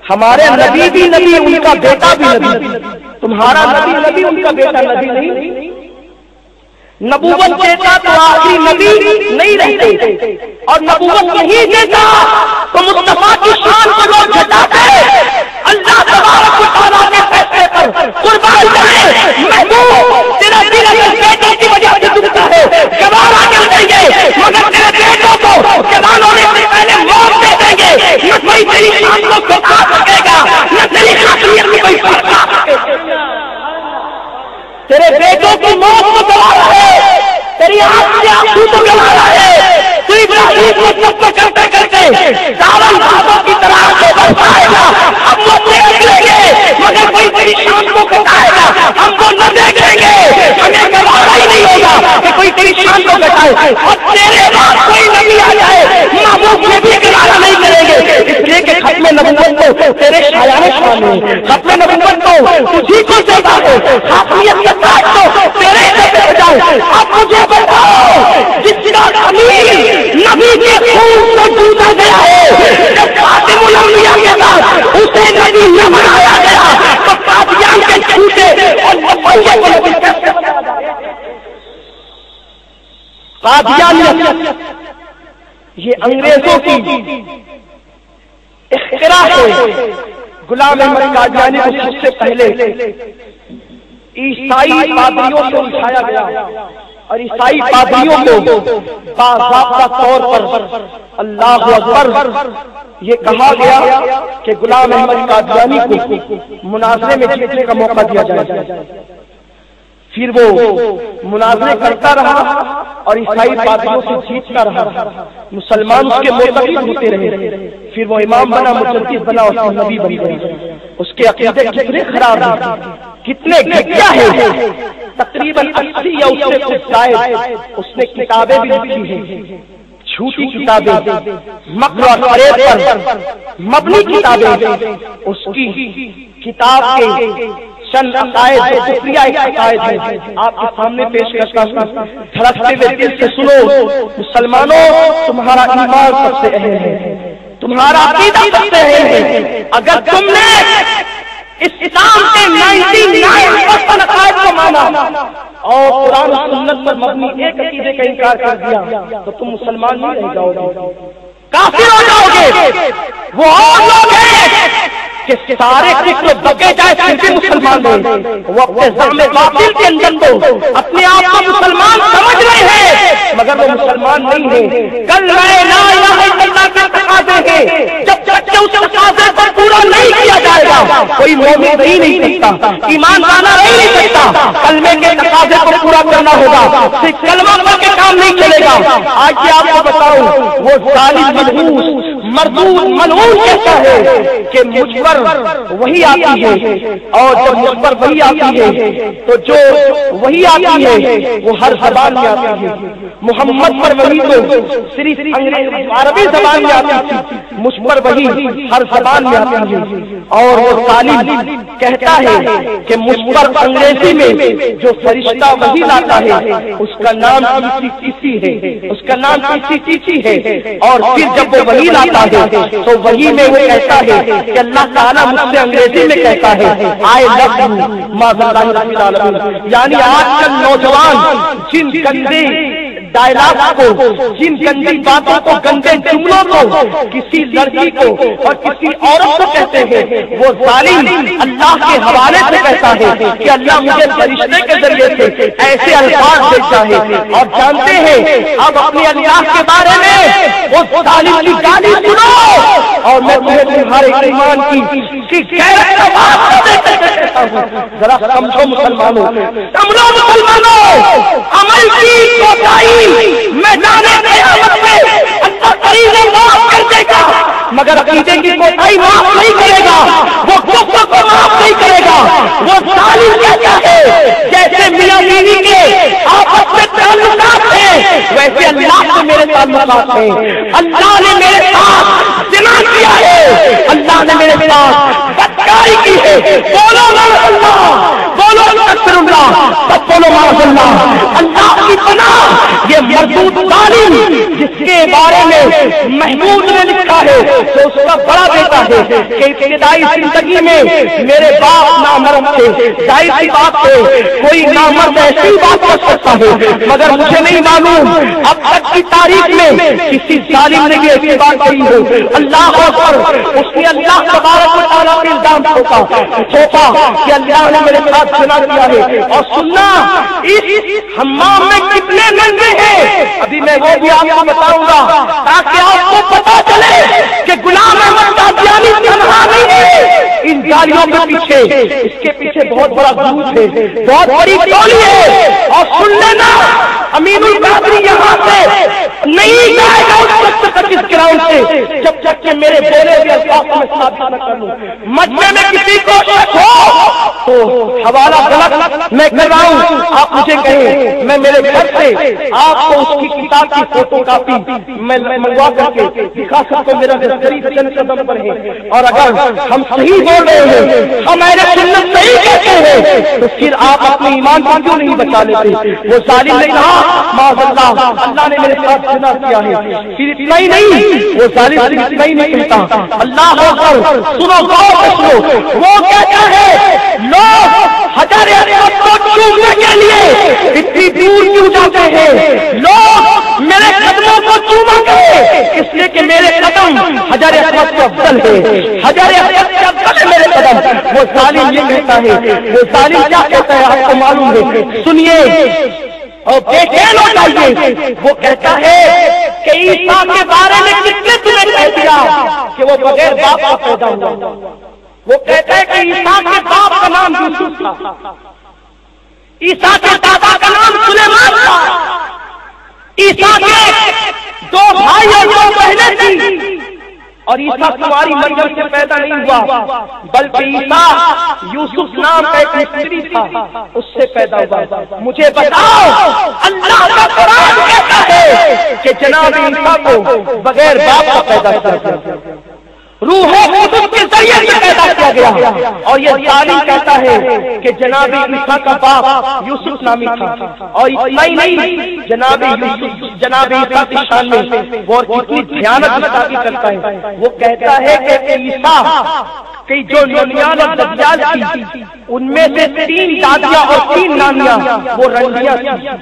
ہمارے نبی بھی نبی ان کا بیٹا بھی نبی، تمہارا نبی نبی ان کا بیٹا نبی نہیں۔ نبوت دیتا تو آخری نبی نہیں رہتے اور نبوت نہیں دیتا تو مصطفیٰ کی شان کو لوگ گھٹاتے۔ اللہ تبارک و تعالیٰ کے فیصلے پر قربان جائے محبوب، تیرا دل اگر بیٹے کی وجہ سے دکھتا ہے گوارا کر دیں گے، مگر تیرے بیٹوں کو جوان ہونے سے پہلے موت دے دیں گے، نہ کوئی تیری شان کو گھٹا سکے گا نہ تیری حاکمیت میں کوئی فرق آ سکے گا۔ تیرے بیٹوں کی موت کو گوارا ہے، تیری آنکھ سے آنسو کو گوارا ہے، تو ابراہیم کو سب کو کرتے کرتے دارن بھاگوں کی طرح سے برسائے گا، ہم وہ دیکھ لیں گے مگر کوئی تیری شان کو گھٹائے گا ہم کو نہ دیکھیں گے، ہمیں گوارا ہی نہیں ہوگا کہ کوئی تیری شان کو گھٹائے، اور تیرے بعد کوئی نبی آ جائے محبوب میں بھی گوارا نہیں کریں گے، اس لیے کہ ختم نبوت کو تیرے شایان شان ہے، ختم نبوت کو تجھی کو دیتا ہے، حاکمیت کے ساتھ تو تیرے سے ہو جائے۔ اب مجھے بتاؤ جس کا خلیل نبی کے خون سے ڈوبا گیا ہے، جب خاتم الانبیاء کے بعد اسے نبی نہ بنایا گیا تو قادیان کے جھوٹے اور مفہوم کو نبی کیسے بنایا جائے؟ قادیانیت یہ انگریزوں کی اختراع ہے۔ غلام احمد قادیانی کو سب سے پہلے عیسائی پادریوں سے اٹھایا گیا اور عیسائی پادریوں کو باضابطہ طور پر اللہ اکبر یہ کہا گیا کہ غلام احمد قادیانی کو مناظرے میں جیتنے کا موقع دیا جائے۔ پھر وہ مناظرے کرتا رہا اور عیسائی پادریوں سے جیتتا رہا، مسلمان اس کے معتقد ہوتے رہے، پھر وہ امام بنا، مجدد بنا اور نبی بن گیا۔ اس کے عقیدے کتنے خراب ہیں، کتنے گھٹیا ہے، تقریباً 80 یا اس سے کچھ زائد اس نے کتابیں بھی لکھی ہیں، جھوٹی کتابیں، مکر اور فریب پر مبنی کتابیں۔ اس کی کتاب کے چند عقائد جو کفریہ عقائد ہیں آپ کے سامنے پیش کرتا ہوں، دھڑکتے ہوئے دل سے سنو۔ مسلمانوں تمہارا ایمان سب سے اہم ہے، تمہارا عقیدہ سب سے اہم ہے۔ اگر تم نے اسلام کے 99% عقائد کو مانا اور قرآن و سنت پر مبنی ایک عقیدے کا انکار کر دیا تو تم مسلمان نہیں رہ جاؤ گے، کافر ہو جاؤ گے۔ وہ اور لوگ ہیں کہ سارے فکر بگے جائے پھر بھی مسلمان ہیں، وہ اپنے ظلم باطل کے اندر تو اپنے آپ کو مسلمان سمجھ رہے ہیں مگر وہ مسلمان نہیں ہیں۔ کل لا الہ الا اللہ کے تقاضے ہیں، جب تک کہ اس تقاضے پر پورا نہیں کیا جائے گا کوئی مومن رہ نہیں سکتا، ایمان لانا رہ نہیں سکتا۔ کلمے کے تقاضے کو پورا کرنا ہوگا، صرف کلمہ پڑھ کے کام نہیں چلے گا۔ آج یہ آپ کو بتاؤں وہ ظالم منحوس مردود ملعون کہتا ہے کہ مجھ پر وہی آتی ہے، اور جب مجھ پر وہی آتی ہے تو جو وہی آتی ہے وہ ہر زبان میں آتی ہے۔ محمد پر وہی تو صرف عربی زبان میں آتی تھی، مجھ پر وہی ہر زبان میں آتی ہے۔ اور وہ طالب کہتا ہے کہ مجھ پر انگریزی میں جو فرشتہ وہی لاتا ہے اس کا نام کسی ہے، اس کا نام کسی ہے، اور پھر جب وہ وہی لاتا ہے تو وہی میں وہ کہتا ہے کہ اللہ تعالیٰ مجھ سے انگریزی میں کہتا ہے آئی لو یو معاذ اللہ رب العالمین۔ یعنی آج کل نوجوان جن گندے ڈائلاگ کو، جن گندی باتوں کو، گندے جملوں کو کسی لڑکی کو اور کسی عورت کو کہتے ہیں، وہ ظالم اللہ کے حوالے سے کہتا ہے کہ اللہ مجھے فرشتے کے ذریعے سے ایسے الفاظ بھیجتا ہے، اور جانتے ہیں اب اپنے اللہ کے بارے میں اس ظالم کی گالی سنو، اور میں تمہیں تمہارے ایمان کی غیرت کا بات کہتا ہوں۔ ذرا سمجھو مسلمانوں، سمجھو مسلمانوں، عمل کی کوتاہی میدان قیامت میں اللہ قریب معاف کر دے گا، مگر عقیدے کی کوتاہی معاف نہیں کرے گا، وہ کفر کو معاف نہیں کرے گا۔ وہ ظالم کہتا ہے جیسے میاں بیوی کے آپس میں تعلقات ہیں، ویسے اللہ سے میرے تعلقات ہیں، اللہ نے میرے ساتھ زنا کیا ہے، اللہ نے میرے ساتھ بدکاری کی ہے، بولو معاذ اللہ، بولو استغفر اللہ، سب بولو معاذ اللہ۔ اللہ کی پناہ یہ مردود ظالم جس کے بارے میں محمود نے لکھا ہے کہ اس کا بڑا بیٹا ہے کہ ابتدائی زندگی میں میرے باپ نامرد تھے، ظاہر سی بات ہے کوئی نامرد ایسی بات کر سکتا ہے، مگر مجھے نہیں معلوم اب تک کی تاریخ میں کسی ظالم نے بھی ایسی بات کہی ہو۔ اللہ اکبر، اس نے اللہ تبارک و تعالیٰ کے الزام ٹھوکا کہ اللہ نے میرے ساتھ زنا کیا ہے، اور سننا اس حمام میں کتنے ننگے ہیں ابھی میں وہ بھی آپ کو بتاؤں گا، تاکہ آپ کو پتا چلے کہ غلام احمد قادیانی تنہا نہیں ہے ان گالیوں کے پیچھے، اس کے پیچھے بہت بڑا گروپ ہے، بہت بڑی ٹولی ہے۔ اور سن لینا، امین القادری یہاں سے نہیں جائے گا اس وقت تک اس گراؤنڈ سے جب تک کہ میرے بولے ہوئے الفاظ میں ثابت نہ کر لوں۔ مجمع میں کسی کو شک ہو تو حوالہ غلط میں کر رہا ہوں، آپ مجھے کہیں، میں میرے گھر سے آپ کو اس کی کتاب کی فوٹو کاپی میں منگوا کر کے دکھا سکتا ہوں، میرا دستری چند قدم پر ہے، اور اگر ہم صحیح بول رہے ہیں، ہم اہل سنت صحیح کہتے ہیں، تو پھر آپ اپنے ایمان کو کیوں نہیں بچا لیتے؟ وہ ظالم نے کہا معاذ اللہ، اللہ نے میرے ساتھ زنا کیا ہے، پھر اتنا ہی نہیں، وہ ظالم صرف اتنا ہی نہیں کہتا، اللہ اکبر، سنو غور سے سنو، وہ کہتا ہے لوگ حجر اسود کو چومنے کے لیے اتنی دور کیوں جاتے ہیں؟ لوگ میرے قدموں کو چوما گے اس لیے کہ میرے قدم حجر اسود سے افضل ہے، حجر اسود سے افضل ہے میرے قدم۔ وہ ظالم یہ کہتا ہے، وہ ظالم کیا کہتا ہے آپ کو معلوم ہے، سنیے اور دیکھیں لوگ آئیے، وہ کہتا ہے کہ عیسیٰ کے بارے میں کس نے تمہیں کہہ دیا کہ وہ بغیر باپ کا پیدا ہوا؟ وہ کہتا ہے کہ عیسیٰ کے باپ کا نام یوسف تھا، عیسیٰ کے دادا کا نام سلیمان تھا، عیسیٰ کے دو بھائی اور دو بہنیں تھیں، اور عیسیٰ تمہاری مریم سے پیدا نہیں ہوا، بلکہ عیسیٰ یوسف نام کا ایک مصری تھا، اس سے پیدا ہوا۔ مجھے بتاؤ، اللہ کا قرآن کہتا ہے کہ جناب عیسیٰ کو بغیر باپ کا پیدا کیا گیا، روح قدس کے ذریعے سے پیدا کیا گیا، اور یہ ظالم کہتا ہے کہ جناب عیسیٰ کا باپ یوسف نامی تھا، اور اتنا ہی نہیں، جناب عیسیٰ کی شان میں وہ کتنی بھیانک گستاخی کرتا ہے، وہ کہتا ہے کہ عیسیٰ کی جو نونیان اور دجال تھی ان میں سے 3 دادیاں اور 3 نانیاں وہ رنڈیاں تھیں۔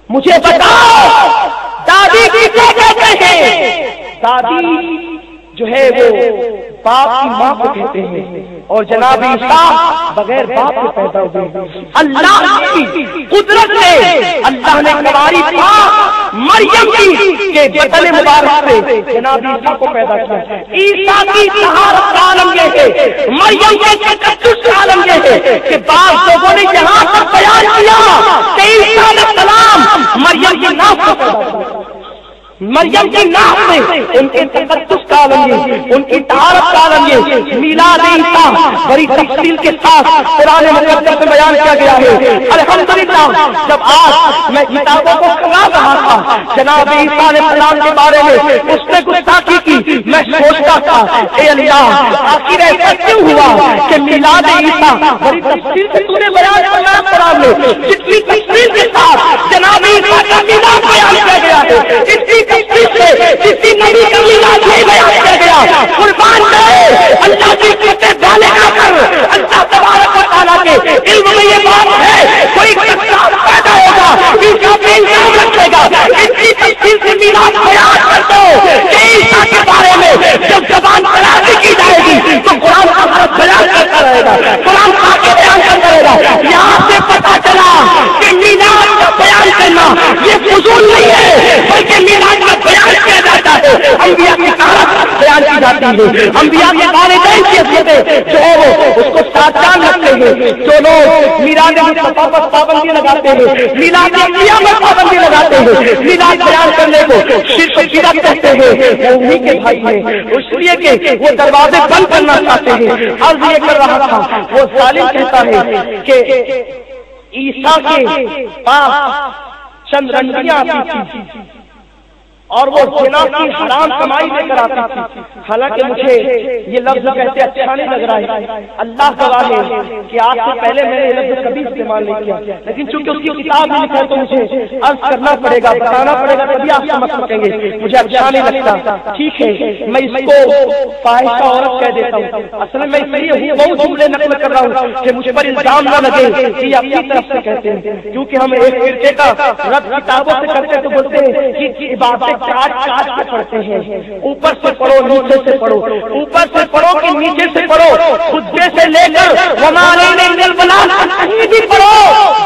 مجھے بتاؤ دادی کسے کہتے ہیں؟ دادی جو ہے وہ باپ کی ماں کو کہتے ہیں، اور جناب عیسیٰ بغیر باپ کے پیدا ہوئے۔ اللہ کی قدرت سے اللہ نے کماری ماں مریم کی کے بدن مبارک سے جناب عیسیٰ کو پیدا کیا۔ عیسیٰ کی طہارت کا عالم یہ ہے، مریم کے تقدس کا عالم یہ ہے کہ بعض لوگوں نے یہاں تک بیان کیا کہ عیسیٰ علیہ السلام مریم کی ناف کو پیدا کیا، مریم کی ناف میں ان کے تقدس کا عالم یہ، ان کی طہارت کا عالم یہ، میلاد عیسیٰ بڑی تفصیل کے ساتھ قرآن مقدس میں بیان کیا گیا ہے۔ الحمدللہ جب آج میں کتابوں کو کھلا رہا تھا جناب عیسیٰ علیہ السلام کے بارے میں اس نے گستاخی کی، میں سوچتا تھا اے اللہ آخر ایسا کیوں ہوا کہ میلاد عیسیٰ بڑی تفصیل سے تو نے بیان کرنا قرآن میں، جتنی تفصیل کے ساتھ جناب عیسیٰ کا میلاد بیان کیا گیا ہے، کسی نبی کا میلاد نہیں بیان کیا گیا۔ قربان جائے اللہ کی قدرت ڈالے گا کر اللہ تبارک و تعالیٰ کے علم میں یہ بات ہے، کوئی کسان پیدا ہوگا اس کا بھی الزام رکھے گا کہ عیسیٰ کے بارے میں جب زبان درازی کی جائے گی تو قرآن کا حرف بیان کرتا رہے گا، قرآن کا بیان کرتا رہے گا۔ یہاں سے پتہ چلا کہ میلاد کا بیان کرنا یہ فضول نہیں ہے، بلکہ میلاد کا بیان کیا جاتا ہے، انبیاء کی کارات بیان کی جاتی ہے، انبیاء کے والدین کی حیثیتیں جو ہے وہ اس کو ساتھ جان رکھتے ہیں۔ جو لوگ میلاد مصطفیٰ پر پابندی لگاتے ہیں، میلاد انبیاء میں پابندی لگاتے ہیں، میلاد بیان کرنے کو شرک و بدعت کہتے ہیں، وہ انہی کے بھائی ہیں، اس لیے کہ وہ دروازے بند کرنا چاہتے ہیں۔ عرض یہ کر رہا تھا، وہ ظالم کہتا ہے کہ عیسیٰ کے پاس چند رنڈیاں آتی تھی اور وہ زنا کی حرام کمائی لے کر آتی تھی۔ حالانکہ مجھے یہ لفظ کہتے اچھا نہیں لگ رہا ہے، اللہ گواہ ہے کہ آج سے پہلے میں نے یہ لفظ کبھی استعمال نہیں کیا، لیکن چونکہ اس کی کتاب میں لکھا ہے تو مجھے عرض کرنا پڑے گا، بتانا پڑے گا، تبھی آپ سمجھ سکیں گے۔ مجھے اچھا نہیں لگتا، ٹھیک ہے، میں اس کو فاحشہ عورت کہہ دیتا ہوں۔ اصل میں اس لیے بہت جملے نقل کر رہا ہوں کہ مجھ پر الزام نہ لگے کہ یہ اپنی طرف سے کہتے ہیں، کیونکہ ہم ایک فرقے کا رد کتابوں سے کرتے تو بولتے ہیں کہ عبادتیں کاٹ کاٹ کے پڑھتے ہیں، اوپر سے پڑھو نیچے سے پڑھو، اوپر سے پڑھو کہ نیچے سے پڑھو، خطبے سے لے کر وما علینا الا البلاغ کہیں بھی پڑھو،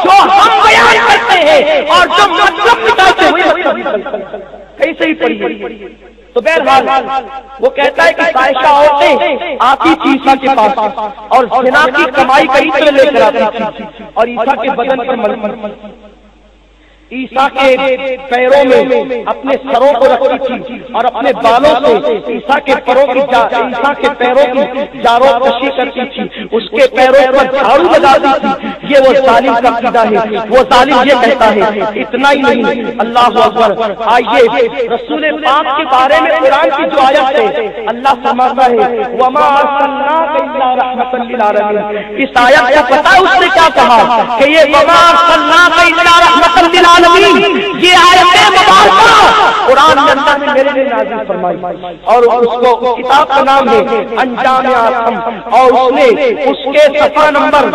جو ہم بیان کرتے ہیں اور جو مطلب نکالتے ہوئے کہیں سے ہی پڑھیے۔ تو بہرحال وہ کہتا ہے کہ فاحشہ عورتیں آتی تھی عیسیٰ کے پاس اور زنا کی کمائی کہیں سے لے کر آتی تھی اور عیسیٰ کے بدن پر ملتی، عیسیٰ کے پیروں میں اپنے سروں کو رکھتی تھی اور اپنے بالوں سے عیسیٰ کے پیروں کی جاروں کشی کرتی تھی، اس کے پیروں پر جھاڑو لگاتی تھی۔ یہ وہ ظالم کا عقیدہ ہے، وہ ظالم یہ کہتا ہے۔ اتنا ہی نہیں، اللہ اکبر، آئیے رسول پاک کے بارے میں قرآن کی جو آیت ہے اللہ فرماتا ہے وما ارسلناک الا رحمۃ للعالمین۔ اس آیت کو پتہ ہے اس نے کیا کہا کہ یہ وما ارسلناک الا رحمۃ للعالمین، یہ آیت مبارکہ قرآن کے اندر میں میرے لیے نازل فرمائی اور اس کو کتاب کا نام ہے انجام اعظم، اور اس نے اس کے صفحہ نمبر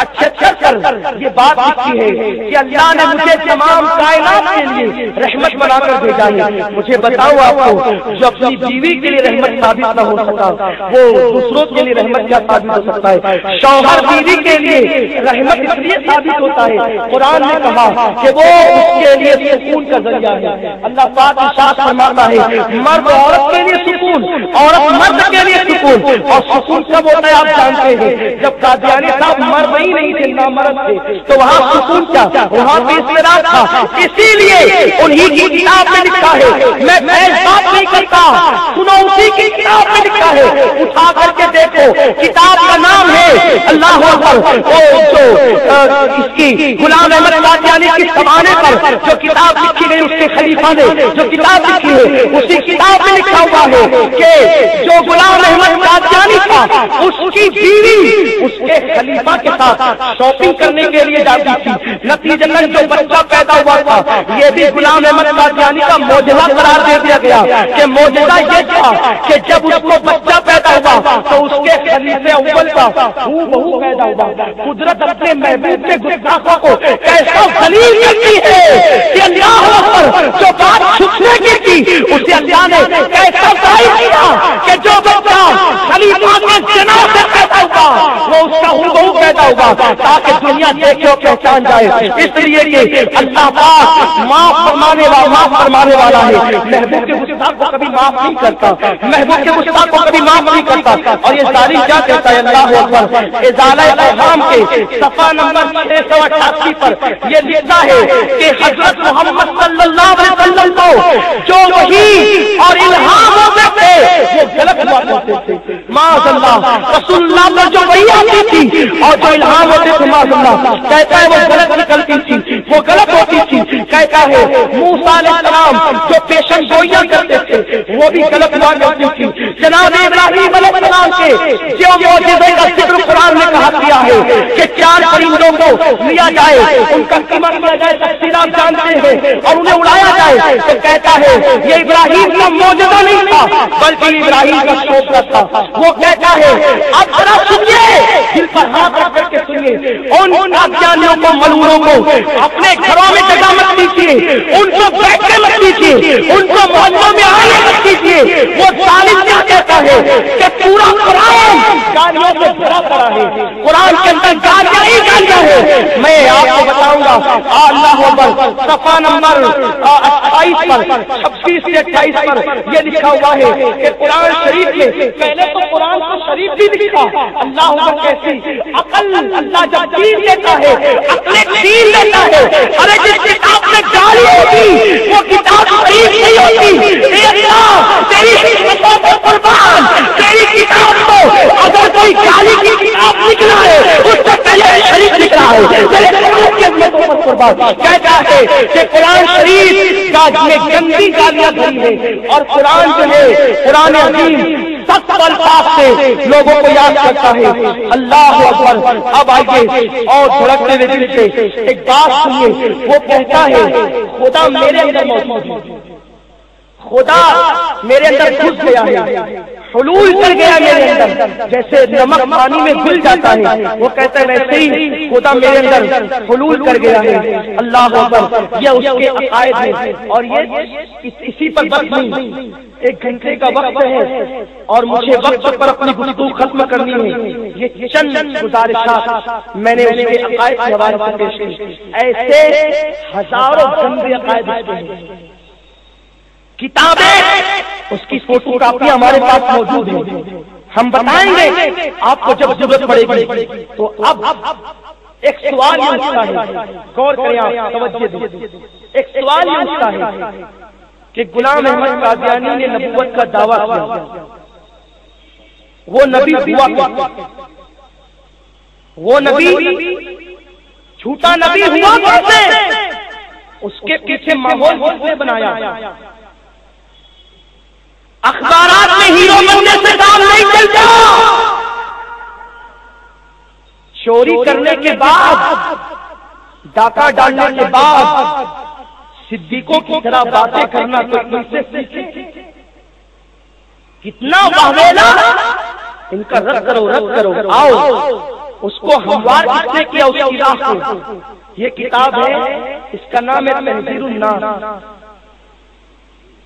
78 پر یہ بات لکھی ہے کہ اللہ نے مجھے تمام کائنات کے لیے رحمت بنا کر بھیجا ہے۔ مجھے بتاؤ آپ کو جو اپنی بیوی کے لیے رحمت ثابت نہ ہو سکا وہ دوسروں کے لیے رحمت کیا ثابت ہو سکتا ہے؟ شوہر بیوی کے لیے رحمت اس لیے ثابت ہوتا ہے، قرآن نے کہا کہ وہ اس کے لیے سکون کا ذریعہ ہے۔ اللہ پاک ارشاد فرماتا ہے مرد عورت کے لیے سکون، عورت مرد کے لیے سکون، اور سکون کب ہوتا ہے آپ جانتے ہیں؟ جب قادیانی صاحب مرد ہی نہیں تھے، نامرد تھے، تو وہاں سکون کیا؟ وہاں پہ اضطراب تھا۔ اسی لیے انہی کی کتاب میں لکھا ہے، میں بات نہیں کرتا، سنو اسی کی کتاب میں لکھا ہے، اٹھا کر کے دیکھو، کتاب کا نام ہے اللہ اکبر، وہ جو اس کی غلام احمد قادیانی کی زمانے پر جو کتاب لکھی گئی اس کے خلیفہ نے جو کتاب لکھی ہے اسی کتاب میں لکھا ہوا ہے کہ جو غلام احمد قادیانی تھا اس کی بیوی اس کے خلیفہ کے ساتھ شاپنگ کرنے کے لیے جاتی تھی، نتیجتاً جو بچہ پیدا ہوا تھا یہ بھی غلام احمد قادیانی کا معجزہ قرار دے دیا گیا کہ معجزہ یہ تھا کہ جب اس کو بچہ پیدا ہوا تو اس کے خلیفے اول کا بہو پیدا ہوا۔ قدرت اپنے محبوب کے گستاخوں کو کیسا ذلیل کرتی ہے کہ اللہ اکبر، جو بات چھپنے کی تھی اسے اللہ نے کیسا ظاہر کیا کہ جو بچہ خلیفہ کے زنا سے پیدا ہوا وہ اس کا بہو پیدا ہوا تاکہ دنیا دیکھے اور پہچان جائے۔ اس لیے کہ اللہ پاک معاف فرمانے والا ہے، محبوب کے گستاخ کو کبھی معاف نہیں کرتا، محبوب کے گستاخ کو کبھی معاف نہیں کرتا۔ اور یہ ظالم کیا کہتا ہے اللہ اکبر، ازالہ اوہام کے صفحہ نمبر 688 پر یہ لکھتا ہے کہ حضرت محمد صلی اللہ علیہ وسلم کو جو وحی اور الہام ہوتے تھے وہ غلط ہوا کرتے تھے، معاذ اللہ۔ رسول اللہ پر جو وحی آتی تھی اور جو الہام ہوتے تھے معاذ اللہ، کہتا ہے وہ غلط نکلتی تھی، وہ غلط ہوتی تھی۔ کہتا ہے موسیٰ علیہ السلام جو پیشن گوئیاں کرتے تھے وہ بھی غلط ہوا کرتی تھی۔ جناب ابراہیم علیہ السلام کے جو معجزے کا ذکر قرآن نے کہا دیا ہے کہ 4 پرندوں کو لیا جائے، ان کا قیمت لیا جائے، تفصیلات جانتے ہیں، اور انہیں اڑایا جائے، تو کہتا ہے یہ ابراہیم کا معجزہ نہیں تھا بلکہ ابراہیم کا شوق تھا۔ وہ کہتا ہے اب ذرا سنیے دل پر ہاتھ رکھ کر کے سنیے، ان قادیانیوں کو، ملعونوں کو اپنے گھروں میں جگہ مت دیجیے، ان کو بیٹھنے مت دیجیے، ان کو محلوں میں آنے مت دیجیے۔ وہ ظالم کیا کہتا ہے کہ پورا قرآن گالیوں سے بھرا پڑا ہے، قرآن کے اندر گالیاں ہی گالیاں ہیں۔ میں آپ کو بتاؤں گا، اللہ اکبر، صفحہ نمبر 28 پر 26 سے 28 پر یہ لکھا ہوا ہے کہ قرآن شریف میں، پہلے تو قرآن کو شریف بھی لکھا، اللہ اکبر کیسی عقل، اللہ جب دین دیتا ہے عقل دین دیتا ہے۔ ارے جس کتاب میں گالی ہوتی وہ کتاب شریف نہیں ہوتی۔ اے اللہ تیری حکمتوں کو قربان، تیری کتاب کو اگر کوئی گالی کی کتاب نکلا ہے اس سے پہلے شریف نکلا ہے، تیرے قرآن کی حکمتوں پر قربان۔ کہتا ہے کہ قرآن شریف کا میں گندی گالیاں بھری ہے، اور قرآن جو ہے قرآن عظیم سخت الفاظ سے لوگوں کو یاد کرتا ہے۔ اللہ اکبر۔ اب آئیے اور دھڑکتے ہوئے دل سے ایک بات سنیے، وہ کہتا ہے خدا میرے اندر موجود ہے، خدا میرے اندر گھس گیا ہے، حلول کر گیا میرے اندر، جیسے نمک پانی میں گھل جاتا ہے، وہ کہتا ہے ویسے ہی خدا میرے اندر حلول کر گیا ہے۔ اللہ اکبر۔ یہ اس کے عقائد ہیں، اور یہ اسی پر بس نہیں، 1 گھنٹے کا وقت ہے اور مجھے وقت پر اپنی گفتگو ختم کرنی ہے۔ یہ چند گزارشات میں نے اس کے عقائد کے حوالے سے پیش کی، ایسے ہزاروں گندے عقائد ہیں۔ کتابیں اس کی فوٹو کاپی ہمارے پاس موجود ہیں، ہم بتائیں گے آپ کو جب ضرورت پڑے گی۔ تو اب ایک سوال یہ اٹھتا ہے، غور کریں آپ، توجہ دیں، ایک سوال یہ اٹھتا ہے کہ غلام احمد قادیانی نے نبوت کا دعویٰ کیا، وہ نبی ہوا کیا؟ وہ نبی جھوٹا نبی ہوا کیسے؟ اس کے پیچھے ماحول کس نے بنایا؟ اخبارات میں ہیرو بننے سے کام نہیں چلتا، چوری کرنے کے بعد، ڈاکہ ڈالنے کے بعد صدیقوں کی طرح باتیں کرنا تو ان سے سیکھے۔ کتنا واویلا، ان کا رد کرو رد کرو، آؤ اس کو ہموار کس نے کیا، اس کی راہ کو۔ یہ کتاب ہے، اس کا نام ہے تنزیل الناس۔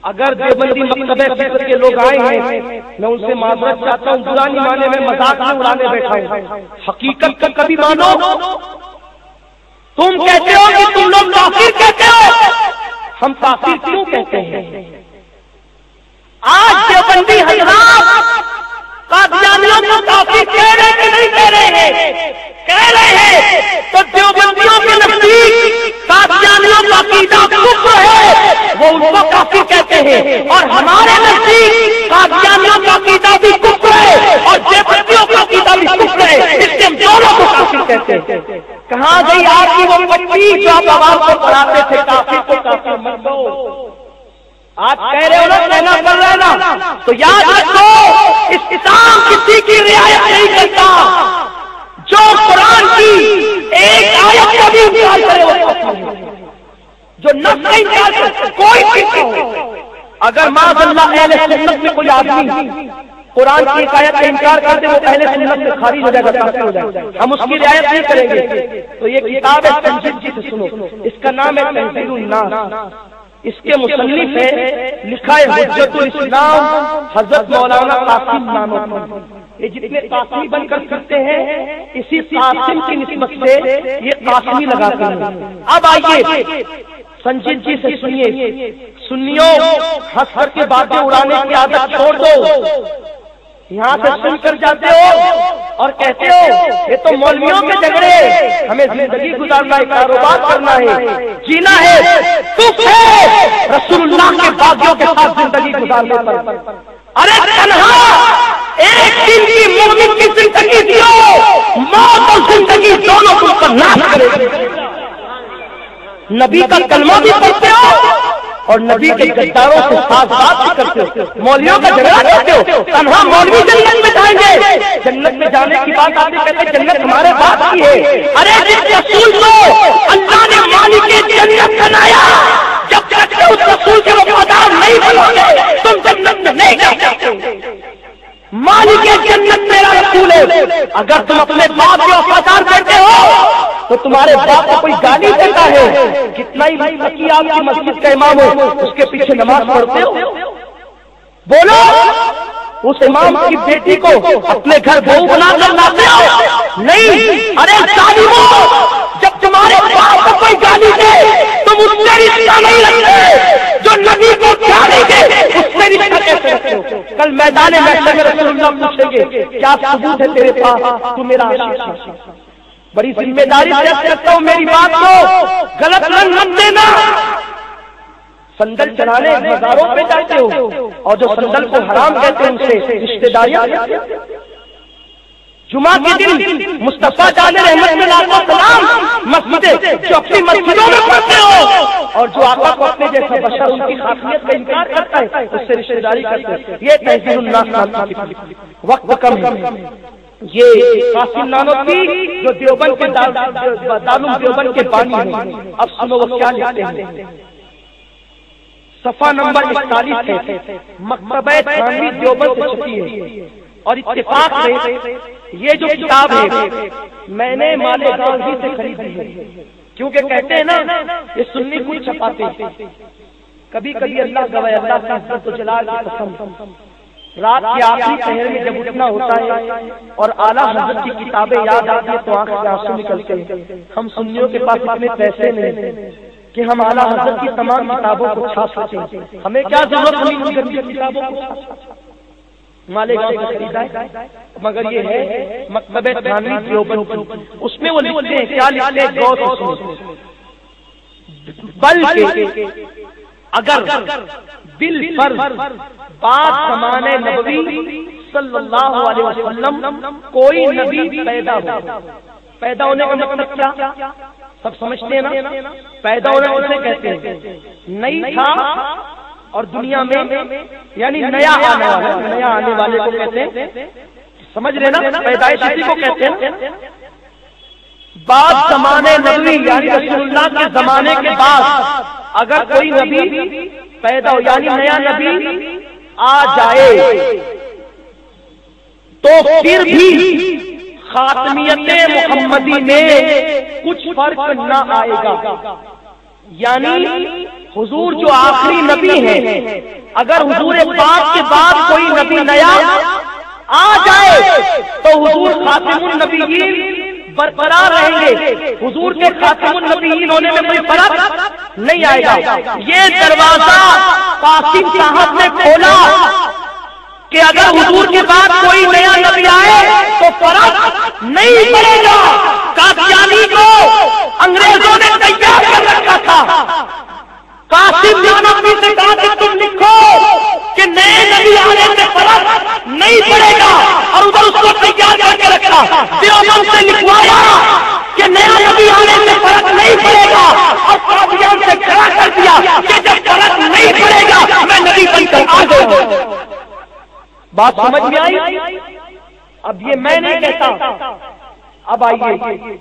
اگر دیوبندی مکتبہ فکر کے لوگ آئے ہیں میں ان سے معذرت چاہتا ہوں، برا نہیں مانے، میں مذاق میں اڑانے بیٹھا ہوں، حقیقت کا کبھی مانو۔ تم کہتے ہو کہ تم لوگ کافر کہتے ہو، ہم کافر کیوں کہتے ہیں؟ آج دیوبندی حضرات قادیانیوں کو کافر کہہ رہے کہ نہیں کہہ رہے ہیں؟ کہہ رہے ہیں۔ تو دیوبندیوں کے نزدیک قادیانیوں کا عقیدہ کفر ہے، وہ ان کو کافر کہتے ہیں، اور ہمارے نزدیک قادیانیوں کا عقیدہ بھی کفر ہے اور دیوبندیوں کا عقیدہ بھی کفر ہے، اس سے ہم دونوں کو کافر کہتے ہیں۔ کہاں گئی آپ کی وہ پٹی جو آپ عوام کو پڑھاتے تھے کافر کو کافر مت دو؟ آپ کہہ رہے ہو نا کہنا پڑ رہا ہے نا، تو یاد رکھو اسلام کسی کی رعایت نہیں کرتا، جو قرآن کی ایک آیت کا بھی انکار کرے وہ کافر ہے، جو نص کا انکار کرے کوئی کسی ہو۔ اگر معاذ اللہ اہل سنت میں کوئی آدمی قرآن کی ایک آیت کا انکار کر دے وہ اہل سنت سے خارج ہو جائے گا، کافر ہو جائے گا، ہم اس کی رعایت نہیں کریں گے۔ تو یہ کتاب ہے تنزیل سے سنو، اس کا نام ہے تنزیل الناس، اس کے مصنف ہے لکھا ہے حجت الاسلام حضرت مولانا قاسم نانوتوی۔ یہ جتنے قاسمی بن کر کرتے ہیں اسی قاسم کی نسبت سے یہ قاسمی لگاتے ہیں۔ اب آئیے سنجیدگی سے سنیے، سنیوں ہنس کر کے باتیں اڑانے کی عادت چھوڑ دو۔ یہاں سے سن کر جاتے ہو اور کہتے ہو یہ تو مولویوں کے جھگڑے، ہمیں زندگی گزارنا ہے، کاروبار کرنا ہے، جینا ہے، تم ہے رسول اللہ کے باغیوں کے ساتھ زندگی گزارنے پر۔ ارے تنہا ایک دن کی مومن کی زندگی دیو، موت اور زندگی دونوں کو پر ناش کرے۔ نبی کا کلمہ بھی پڑھتے ہو اور نبی کے غداروں سے ساتھ بات بھی کرتے ہو، مولویوں کا جھگڑا کرتے ہو۔ تنہا مولوی جنت میں جائیں گے، جنت میں جانے کی بات آتی کہتے ہیں جنت ہمارے پاس کی ہے۔ ارے جس رسول کو اللہ نے مالک جنت بنایا، جب تک کہ اس رسول کے وفادار نہیں بنو گے تم جنت میں نہیں جا سکتے۔ مالک جنت میرا رسول ہے، اگر تم اپنے باپ کے وفادار بیٹے ہو تو تمہارے باپ کو کوئی گالی دیتا ہے، کتنا ہی مکی آپ کی مسجد کا امام ہو اس کے پیچھے نماز پڑھتے ہو؟ بولو، اس امام کی بیٹی کو اپنے گھر بہو بنا کر لاتے ہو؟ نہیں۔ ارے ظالمو، جب تمہارے باپ کو کوئی گالی دے تم اس سے رشتہ نہیں رکھتے، جو نبی کو گالی دے اس سے رشتہ کیسے رکھتے ہو؟ کل میدان محشر میں رسول اللہ پوچھیں گے کیا ثبوت ہے تیرے پاس تو میرا عاشق ہے؟ بڑی ذمہ داری سے کرتا ہوں، میری بات کو غلط رنگ مت دینا۔ سندل چلانے مزاروں پہ جاتے ہو اور جو سندل کو حرام کہتے ہیں ان سے رشتے داریاں۔ جمعہ کے دن مصطفیٰ جان رحمت میں لاکھوں سلام مسجدیں جو اپنی مسجدوں میں پڑھتے ہو، اور جو آقا کو اپنے جیسا بشر ان کی خاصیت کا انکار کرتا ہے اس سے رشتے داری کرتے ہیں۔ یہ تہذیب الناس، وقت کم ہے۔ یہ قاسم نانوتوی جو دیوبند کے دارالعلوم دیوبند کے بانی ہیں، اب سنو وہ کیا لکھتے ہیں۔ صفحہ نمبر 41 ہے، مکتبہ تھانوی دیوبند سے چھپی ہے، اور اتفاق سے یہ جو کتاب ہے میں نے مالیگاؤں ہی سے خریدی ہے، کیونکہ کہتے ہیں نا یہ سنی کچھ چھپاتے ہیں۔ کبھی کبھی اللہ گواہ، اللہ کی عزت و جلال کی قسم، رات کے آخری پہر میں جب اٹھنا ہوتا ہے اور اعلیٰ حضرت کی کتابیں یاد آتی ہیں تو آنکھ سے آنسو نکلتے ہیں۔ ہم سنیوں کے پاس اتنے پیسے نہیں کہ ہم اعلیٰ حضرت کی تمام کتابوں کو چھاپ سکیں، ہمیں کیا ضرورت ہوئی ان گندی کتابوں کو مالیگاؤں سے خریدا ہے، مگر یہ ہے مکتبہ تھانوی دیوبند، اس میں وہ لکھتے ہیں کیا لکھتے ہیں غور سے سنو، بلکہ اگر بالفرض بعد زمانے نبوی صلی اللہ علیہ وسلم کوئی نبی پیدا ہو، پیدا ہونے کا مطلب کیا سب سمجھتے ہیں نا؟ پیدا ہونے اسے کہتے ہیں نہیں تھا اور دنیا میں یعنی نیا آنے والا، نیا آنے والے کو کہتے ہیں، سمجھ رہے نا؟ پیدائش اسی کو کہتے ہیں۔ بعد زمانے نبی یعنی رسول اللہ کے زمانے کے بعد اگر کوئی نبی پیدا ہو یعنی نیا نبی آ جائے تو پھر بھی خاتمیت محمدی میں کچھ فرق نہ آئے گا، یعنی حضور جو آخری نبی ہے، اگر حضور پاک کے بعد کوئی نبی نیا آ جائے تو حضور خاتم النبیین برقرار رہیں گے، حضور کے خاتم النبیین ہونے میں کوئی فرق نہیں آئے گا۔ یہ دروازہ قاسم صاحب نے کھولا کہ اگر حضور کے بعد کوئی نیا نبی آئے تو فرق نہیں پڑے گا۔ قادیانی کو انگریزوں نے تیار کر رکھا تھا، قاسم نانوتوی سے کہا کہ تم لکھو کہ نئے نبی آنے سے فرق نہیں پڑے گا، اور ادھر اس کو تیار کر کے رکھا۔ دیوبند سے لکھوایا کہ نیا نبی آنے سے فرق نہیں پڑے گا، اور قادیان سے کھڑا کر دیا کہ جب فرق نہیں پڑے گا میں نبی بن کر آ جاؤں۔ بات سمجھ میں آئی؟ اب یہ میں نہیں کہتا، اب آئیے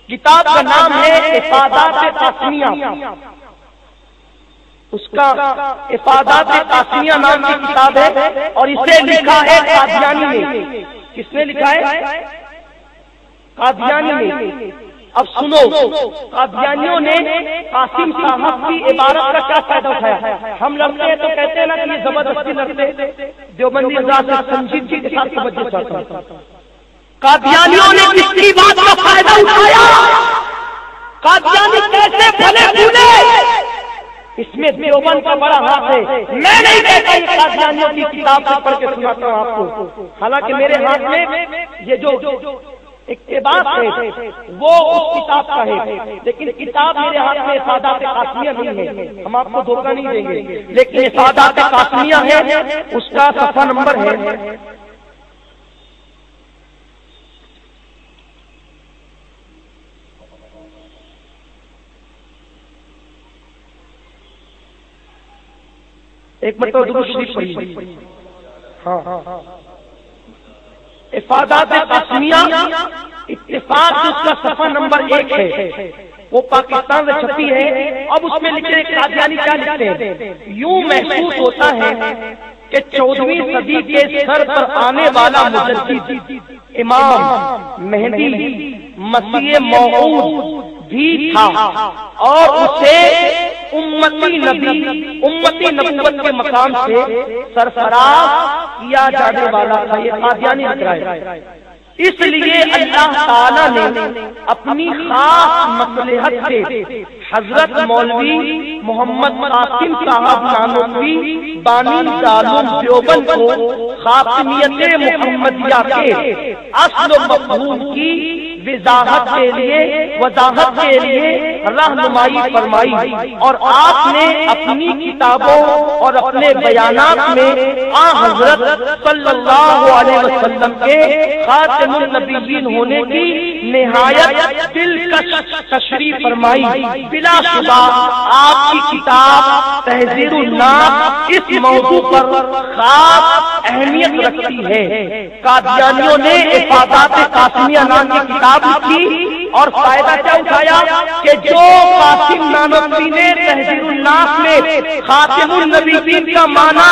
کتاب کا نام ہے افادات قاسمیہ، اس کا افادات قاسمیہ نام کی کتاب ہے اور اسے لکھا ہے قادیانی نے۔ کس نے لکھا ہے؟ قادیانی نے۔ اب سنو، قادیانیوں نے قاسم صاحب کی عبارت کا کیا فائدہ اٹھایا؟ ہم لڑتے ہیں تو کہتے ہیں نا کہ یہ زبردستی لڑتے، دیوبندی حضرات سے سنجیدگی کے ساتھ توجہ چاہتا ہوں۔ قادیانیوں نے کس کی بات کا فائدہ اٹھایا؟ قادیانی کیسے پھلے پھولے؟ اس میں دیوبند کا بڑا ہاتھ ہے۔ میں نہیں کہتا یہ قادیانیوں کی کتاب سے پڑھ کے سناتا ہوں آپ کو، حالانکہ میرے ہاتھ میں یہ جو اقتباس ہے وہ اس کتاب کا ہے، لیکن کتاب میرے ہاتھ میں افادات قاسمیہ نہیں ہے، ہم آپ کو دھوکہ نہیں دیں گے، لیکن افادات قاسمیہ ہے، اس کا صفحہ نمبر ہے ایک مرتبہ درود شریف پڑھیے۔ ہاں افادات قاسمیہ اتفاق اس کا صفحہ نمبر 1 ہے، وہ پاکستان میں چھپی ہے۔ اب اس میں لکھے قادیانی کیا لکھتے ہیں؟ یوں محسوس ہوتا ہے کہ 14ویں صدی کے سر پر آنے والا مجدد امام مہدی مسیح موعود بھی تھا اور اسے امتی نبوت کے مقام سے سرفراز کیا جانے والا تھا. یہ قادیانی حضرات ہے. اس لیے اللہ تعالیٰ نے اپنی خاص مصلحت سے حضرت مولوی محمد قاسم صاحب نانوتوی بانی دارالعلوم دیوبند کو خاتمیت محمدیہ کے اصل و مفہوم کی وضاحت کے لیے رہنمائی فرمائی اور آپ نے اپنی کتابوں اور اپنے بیانات میں حضرت صلی اللہ علیہ وسلم کے خاتم النبیین ہونے کی نہایت دلکش تشریح فرمائی. بلا شبہ آپ کی کتاب تحذیر الناس اس موضوع پر خاص اہمیت رکھتی ہے. قادیانیوں نے افادات قاسمیہ نام کی کتاب لکھی اور فائدہ کیا اٹھایا کہ جو قاسم نانوتوی نے تحذیر الناس میں خاتم النبیین کا معنی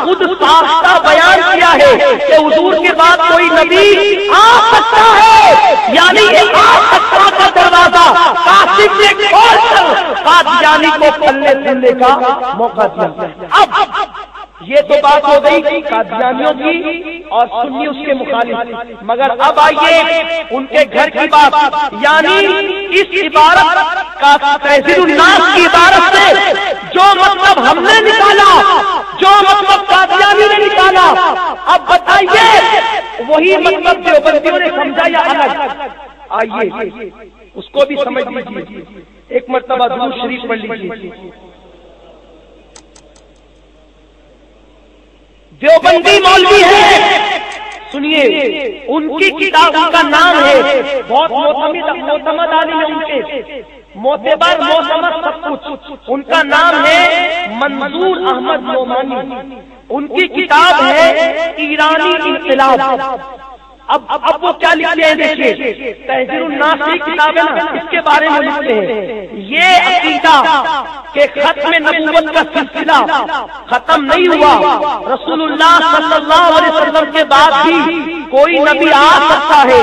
خود ساختہ بیان کیا ہے کہ حضور کے بعد کوئی نبی آ سکتا ہے، یعنی آ سکتا کا دروازہ قاسم نے کھول کر قادیانی کو پلے پھرنے کا موقع دیا. اب یہ تو بات ہو گئی قادیانیوں کی اور سنی اس کے مخالف، مگر اب آئیے ان کے گھر کی بات. یعنی اس عبارت کا تحذیر الناس کی عبارت سے جو مطلب ہم نے نکالا، جو مطلب قادیانی نے نکالا، اب بتائیے وہی مطلب دیوبندیوں نے سمجھا یا الگ؟ آئیے اس کو بھی سمجھ لیجیے. ایک مرتبہ درود شریف پڑھ لیجیے. دیوبندی مولوی ہے، سنیے ان کی کتاب کا نام ہے، بہت معتمد عالم ہے ان کے، معتبر معتمد سب کچھ. ان کا نام ہے منظور احمد نعمانی. ان کی کتاب ہے ایرانی انقلاب. اب وہ کیا لکھتے ہیں دیکھیے، تحذیر الناس کی کتاب ہے نا، اس کے بارے میں لکھتے ہیں یہ عقیدہ کہ ختم نبوت کا سلسلہ ختم نہیں ہوا، رسول اللہ صلی اللہ علیہ وسلم کے بعد بھی کوئی نبی آ سکتا ہے.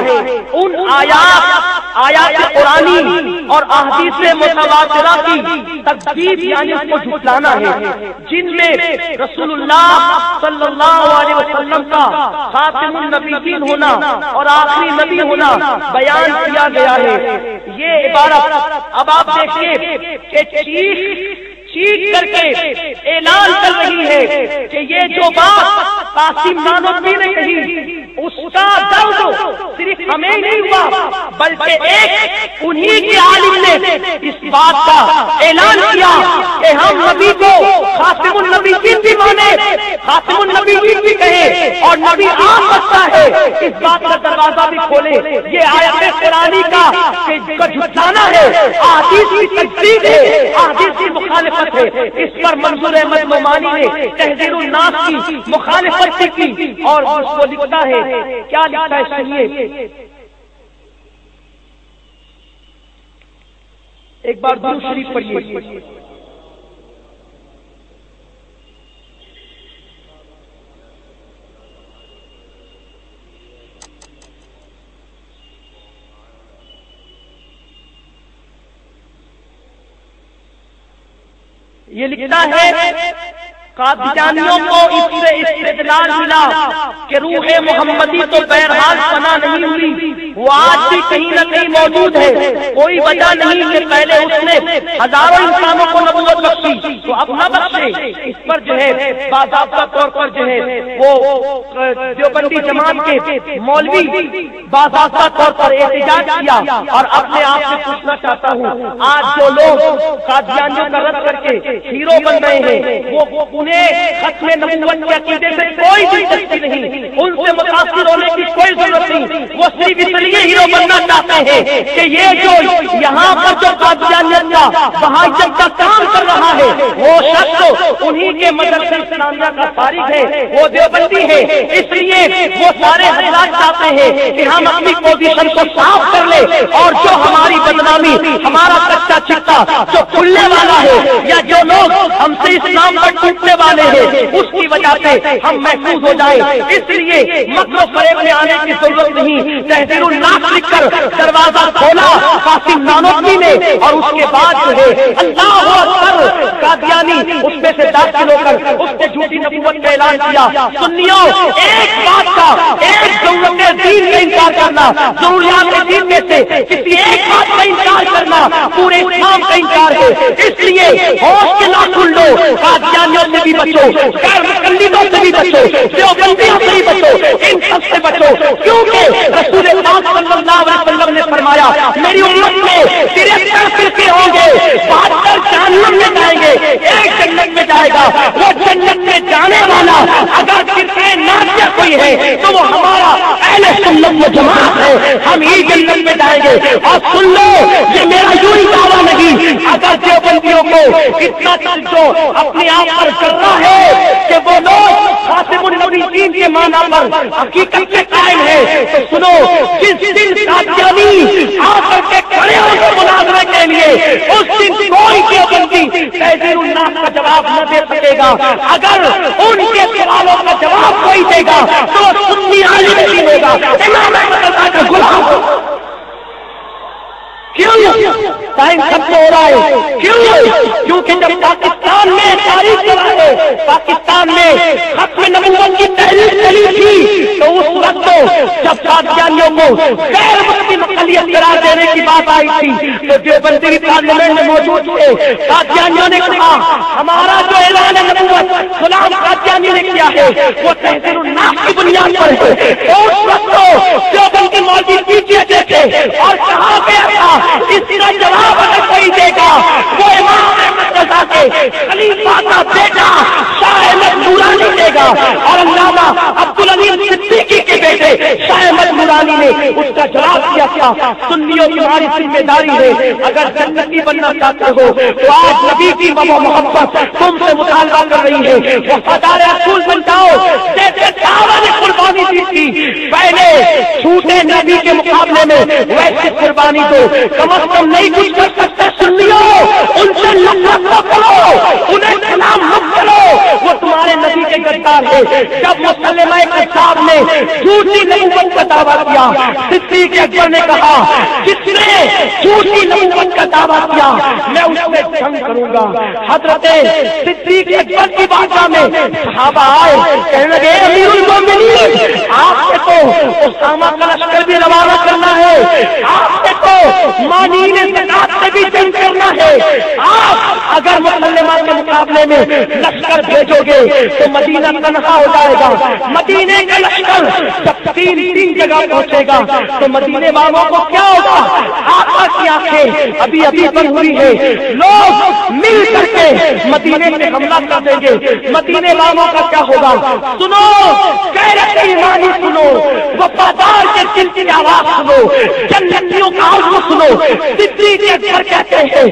ان آیات قرآنی اور احادیث متواترہ کی تکذیب یعنی اس کو جھٹلانا ہے، جن میں رسول اللہ صلی اللہ علیہ وسلم کا خاتم النبیین ہونا اور آخری نبی ہونا بیان کیا گیا ہے. یہ عبارت اب آپ دیکھیے کہ چیخ کر کے اعلان کر رہی ہے کہ یہ جو بات قاسم نانوتوی نے کہی اس کا درد صرف ہمیں نہیں ہوا بلکہ ایک انہی کے عالم نے اس بات کا اعلان کیا کہ ہم نبی کو خاتم النبیین بھی مانے، خاتم النبیین بھی کہے اور نبی آ سکتا ہے. اس بات کا دروازہ بھی کھولے. یہ آیت قرآنی کا جھٹلانا ہے، احادیث کی تکذیب ہے، احادیث کی مخالفت ہے. اس پر منظور احمد نعمانی نے تحذیر الناس کی مخالفت کی اور اس کو لکھتا ہے، کیا لکھتا ہے سنیے. ایک بار درود شریف پڑھیے. یہ لکھتا ہے قادیانیوں کو اس سے استدلال ملا کہ روح محمدی تو بہرحال فنا نہیں ہوئی، وہ آج بھی کہیں نہ کہیں موجود ہے. کوئی وجہ نہیں کہ پہلے اس نے ہزاروں انسانوں کو نبوت بخشی تو اب نہ بخشے. اس پر جو ہے باضابطہ طور پر جو ہے وہ دیوبندی جماعت کے مولوی باضابطہ طور پر احتجاج کیا. اور اپنے آپ سے پوچھنا چاہتا ہوں، آج جو لوگ قادیانیوں کا رد کر کے ہیرو بن رہے ہیں وہ ختم نبوت کے عقیدے سے کوئی دلچسپی نہیں، ان سے متاثر ہونے کی کوئی ضرورت نہیں. وہ صرف اس لیے ہیرو بننا چاہتے ہیں کہ یہ جو یہاں پر جو قادیانیت کا بہائیت کا کام کر رہا ہے وہ شخص انہی کے مدرسہ اسلامیہ کا فارغ ہے، وہ دیوبندی ہے، اس لیے وہ سارے حضرات چاہتے ہیں کہ ہم اپنی پوزیشن کو صاف کر لیں، اور جو ہماری بدنامی، ہمارا کچا چکا جو کھلنے والا ہے، یا جو لوگ ہم سے اسلام پر ٹوٹنے والے ہیں، اس کی وجہ سے ہم محفوظ ہو جائیں۔ اس لیے مکر و فریب میں آنے کی ضرورت نہیں۔ تحذیر الناس لکھ کر دروازہ کھولا قاسم نانوتوی نے، اور اس کے بعد جو ہے اللہ اکبر قادیانی اس میں سے داخل ہو کر اس نے جھوٹی نبوت کا اعلان کیا۔ سنیو، ایک بات کا، ایک ضرورت دین کا انکار کرنا، ضروریات دین میں سے کسی ایک بات کا انکار کرنا پورے اسلام کا انکار ہے۔ اس لیے ہوش کے ناخن لو، قادیانیوں سے بھی بچو، غیر مقلدوں سے بھی بچو، دیوبندیوں سے بھی بچو، ان سب سے بچو، کیونکہ رسول پاک صلی اللہ علیہ وسلم نے فرمایا میری امت میں 73 فرقے ہوں گے، 72 جہنم میں جائیں گے، ایک جنت میں جائے گا۔ وہ جنت میں جانے والا اگر فرقہ ناجیہ کوئی ہے تو وہ ہمارا اہل سنت و جماعت ہے، ہم ہی جنت میں جائیں گے۔ اور سن لو، یہ میرا یوں ہی دعویٰ نہیں، اگر دیوبندیوں کو اتنا جو اپنے آپ پر کرنا ہے کہ وہ لوگ خاتم النبیین کے معنی پر حقیقت سے قائم ہے، تو سنو، جس دن قادیانی آ کر کے کھڑے ہو کے مناظرے کے لیے، اس دن کوئی دیوبندی تحذیر الناس کا جواب نہ دے سکے گا۔ اگر ان کے سوالوں کا جواب کوئی دے گا تو سنی عالم دین ہوگا، امام احمد کا غلام ہوگا۔ کیوں ٹائم ختم ہو رہا ہے؟ کیونکہ جب پاکستان میں تاریخ چلا ہے، پاکستان میں ختم نبوت کی تحریک چلی تھی، تو اس وقت جب قادیانیوں کو غیر مسلم اقلیت قرار دینے کی بات آئی تھی تو دیوبندی پارلیمنٹ میں موجود تھے۔ قادیانیوں نے کہا ہمارا جو اعلان نبوت غلام قادیانی نے کیا ہے وہ تحذیر الناس کی بنیاد پر ہے۔ اس وقت دیوبندی مولوی پیچھے دیکھے اور کہا گیا تھا اس کا جواب اگر کوئی دے گا وہ امام احمد رضا کے خلیفہ کا بیٹا شاہ احمد نورانی دے گا، اور علامہ عبدالعلیم صدیقی کے بیٹے شاہ احمد نورانی نے اس کا جواب دیا تھا۔ سنیوں کی ہماری ذمہ داری ہے، اگر جنتی بننا چاہتے ہو تو آج نبی کی محبت تم سے مطالبہ کر رہی ہے، وفادار رسول بن جاؤ۔ جیسے دعویٰ نے قربانی دی تھی پہلے چھوٹے نبی کے مقابلے میں، ویسے قربانی دو، کم از کم نہیں کچھ کر سکتے سنیو، ان سے نفرت نہ کرو، انہیں سلام مت کرو، وہ تمہارے نبی کے غدار ہے۔ جب مسلمہ کذاب نے جھوٹی نبوت کا دعویٰ کیا، صدیق اکبر نے کہا جس نے جھوٹی نبوت کا دعویٰ کیا میں اس میں جنگ کروں گا۔ حضرت صدیق اکبر کی بارگاہ میں صحابہ آئے، کہنے لگے امیر المومنین آپ سے تو اسامہ کا لشکر بھی روانہ کرنا ہے، آپ سے تو مانین زکات سے بھی جنگ کرنا ہے، آپ اگر مسلمہ کے مقابلے میں لشکر بھیجو گے تو مدینہ تنہا ہو جائے گا۔ مدینے کا لشکر جب تین جگہ پہنچے گا تو مدینے والوں کو کیا ہوگا؟ آقا کی آنکھیں ابھی ابھی بند ہوئی ہے، لوگ مل کر کے مدینے میں حملہ کر دیں گے، مدینے والوں کا کیا ہوگا؟ سنو، غیرت ایمانی سنو، وفادار کے دل کی آواز سنو، جنتیوں کا آواز سنو۔ صدیق اکبر کہتے ہیں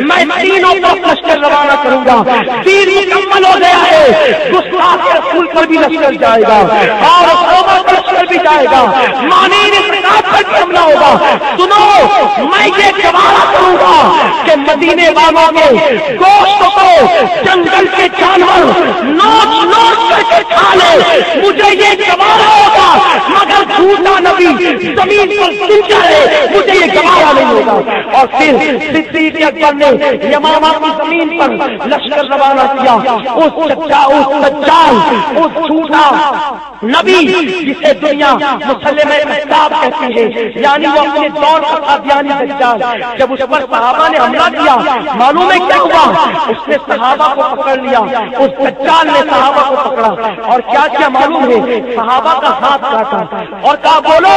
میں تینوں طرف لشکر روانہ کروں گا، تین مکمل ہو گیا ہے، گستاخ رسول پر بھی لشکر جائے گا اور صحابہ پر لشکر بھی جائے گا، مانین زکات پر بھی حملہ ہوگا۔ سنو، میں یہ گوارا کروں گا کہ مدینے والوں کے گوشت کو جنگل کے جانور نوچ نوچ کر کے کھا لے، مجھے یہ گوارا ہوگا، مگر جھوٹا نبی زمین پر زندہ ہے، مجھے یہ گوارا نہیں ہوگا۔ اور پھر صدیق اکبر نے یمامہ کی زمین پر لشکر روانہ کیا، اس دجال، اس جھوٹا نبی جسے دنیا مسلمہ کذاب کہتی ہے، یعنی وہ اپنے دور کا قادیانی دجال، جب اس پر صحابہ نے حملہ کیا معلوم ہے کیا ہوا؟ اس نے صحابہ کو پکڑ لیا، اس دجال نے صحابہ کو پکڑا اور کیا کیا معلوم ہے؟ صحابہ کا ہاتھ کاٹا اور کہا بولو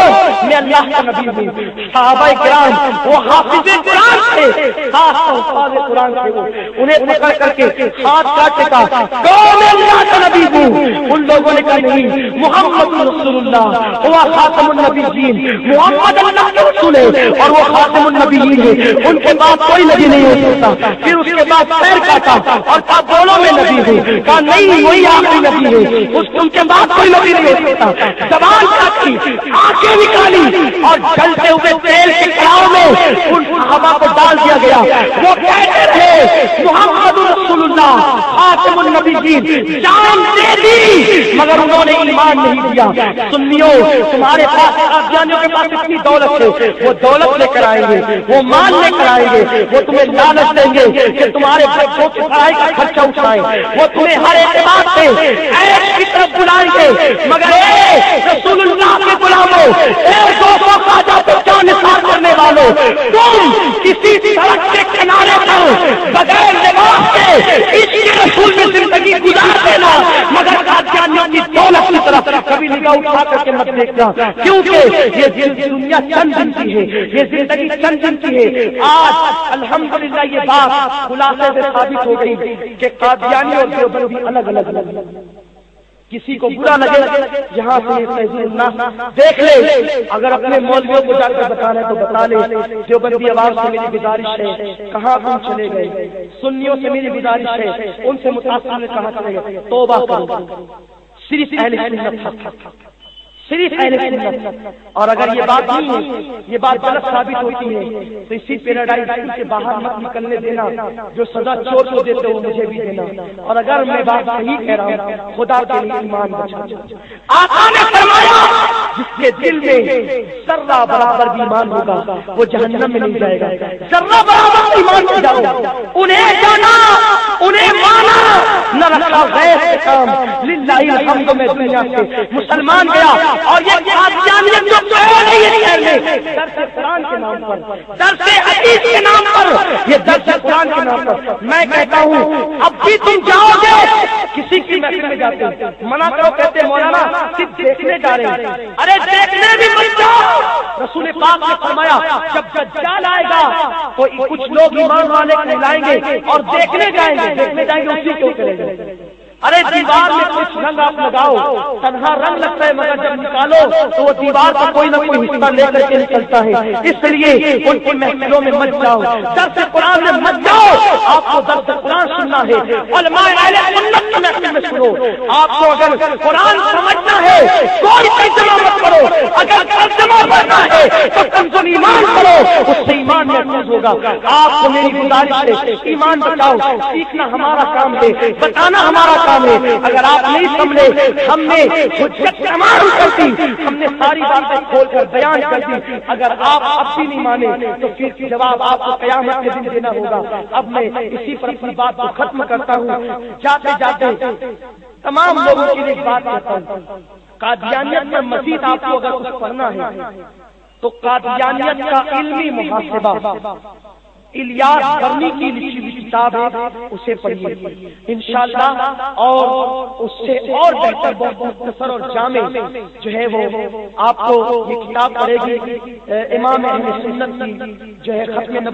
میں اللہ کا نبی ہوں۔ صحابہ کرام وہ حافظ قرآن تھے، خاص حفاظ قرآن تھے، انہیں پکڑ کر کے ہاتھ کاٹے کا کون اللہ کا نبی ہوں۔ ان لوگوں نے کہا نہیں، محمد رسول اللہ ہوا خاتم النبیین، محمد اللہ کے رسول ہے اور وہ خاتم النبیین ہے، ان کے بعد کوئی نبی نہیں ہو سکتا۔ پھر اس کے بعد پیر کاٹا اور کہا دونوں میں نبی ہے، کہا نہیں وہی آخری نبی ہے، ان کے بعد کوئی نبی نہیں ہو سکتا۔ زبان کاٹی، آنکھیں نکالی اور جلتے ہوئے تیل کے کڑاؤ میں ان صحابہ کو ڈال دیا گیا۔ وہ کہتے رہے محمد رسول اللہ خاتم النبیین، جان دے دی مگر انہوں نے ایمان نہیں دیا۔ سنیوں، تمہارے پاس قادیانیوں کے پاس اتنی دولت ہے، وہ دولت لے کر آئیں گے، وہ مال لے کر آئیں گے، وہ تمہیں لالچ دیں گے کہ تمہارے بچوں کی پڑھائی کا خرچہ اٹھائیں، وہ تمہیں ہر اعتبار سے عیش کی طرف بلائیں گے، مگر رسول اللہ کے غلاموں، دوستوں کا جا نثار کرنے والوں، تم کسی سڑک کے کنارے پر بغیر لباس کے اس رسول میں زندگی گزار دینا، مگر قادیانیوں کی دولت کی طرف کبھی نگاہ اٹھا کر کے مت دیکھنا، کیونکہ یہ دنیا چند دن کی ہے، یہ زندگی چند دن کی ہے۔ آج الحمدللہ یہ بات خلاصے سے ثابت ہو گئی کہ قادیانی اور دیوبندی الگ الگ۔ کسی کو برا لگے یہاں سے دیکھ لے، اگر اپنے مولویوں کو جا کر بتانا ہے تو بتا لے۔ دیوبندی عوام سے میری گزارش ہے، کہاں تم چلے گئے؟ سنیوں سے میری گزارش ہے، ان سے متاثر نے کہاں چلے گئے؟ توبہ کرو، صرف اہل سنت، صرف اہل سنت۔ اور اگر یہ بات نہیں ہے، یہ بات غلط ثابت ہوتی ہے تو اسی پیراڈائز سے باہر مت نکلنے دینا، جو سزا چور کو دیتے ہو مجھے بھی دینا۔ اور اگر میں بات صحیح کہہ رہا ہوں، خدا کے لیے ایمان بچا۔ آقا نے فرمایا جس کے دل میں ذرہ برابر بھی ایمان ہوگا وہ جہنم میں نہیں جائے گا۔ ذرہ برابر ایمان سے جاؤ، انہیں جانا، انہیں مانا، نہ رکھا غیر کے کام۔ للہ الحمد میں دنیا سے مسلمان گیا اور یہ قادیانیت جو نہیں ہے شہر میں، درس قرآن کے نام پر، درس حدیث کے نام پر، یہ درس قرآن کے نام پر، میں کہتا ہوں اب بھی تم جاؤ گے کسی کی محفل میں جاتے ہیں، منع کرو، کہتے ہیں مولانا صرف دیکھنے جا رہے ہیں۔ ارے دیکھنے بھی مت جاؤ، رسول پاک نے فرمایا جب دجال آئے گا تو کچھ لوگ ایمان والے کہلائیں گے اور دیکھنے جائیں گے، دیکھنے جائیں گے اسی کو کریں گے۔ ارے دیوار میں کچھ رنگ آپ لگاؤ، تنہا رنگ لگتا ہے مگر جب نکالو تو وہ دیوار کا کوئی نہ کوئی حصہ لے کر کے نکلتا ہے۔ اس لیے ان کی محفلوں میں مت جاؤ، درس قرآن میں مت جاؤ، آپ کو درس قرآن سننا ہے، علماء اہل سنت کی محفل میں سنو۔ آپ کو اگر قرآن سمجھنا ہے کوئی ترجمہ مت کرو، اگر ترجمہ پڑھنا ہے تو کنز ایمان کرو، اس سے ایمان محفوظ ہوگا۔ آپ کو میری گزارش ہے ایمان بچاؤ، سیکھنا ہمارا کام ہے، بتانا ہمارا کام ہے۔ اگر آپ نہیں سمجھے، ہم نے حجت تمام کر دی، ہم نے ساری باتیں کھول کر بیان کر دی، اگر آپ اب بھی نہیں مانے تو پھر جواب آپ کو قیامت کے دن دینا ہوگا۔ اب میں اسی پر اپنی بات کو ختم کرتا ہوں، جاتے جاتے تمام لوگوں کے لیے ایک بات کہتا ہوں، قادیانیت میں مزید آپ کو اگر کچھ پڑھنا ہے تو قادیانیت کا علمی محاسبہ الیاس برنی کی لکھی ہوئی کتاب ہے، اسے پڑھیے انشاءاللہ، اور اس سے اور بہتر بہت مختصر اور جامع جو ہے وہ آپ کو یہ کتاب پڑھے گی امام اہل سنت کی جو ہے ختم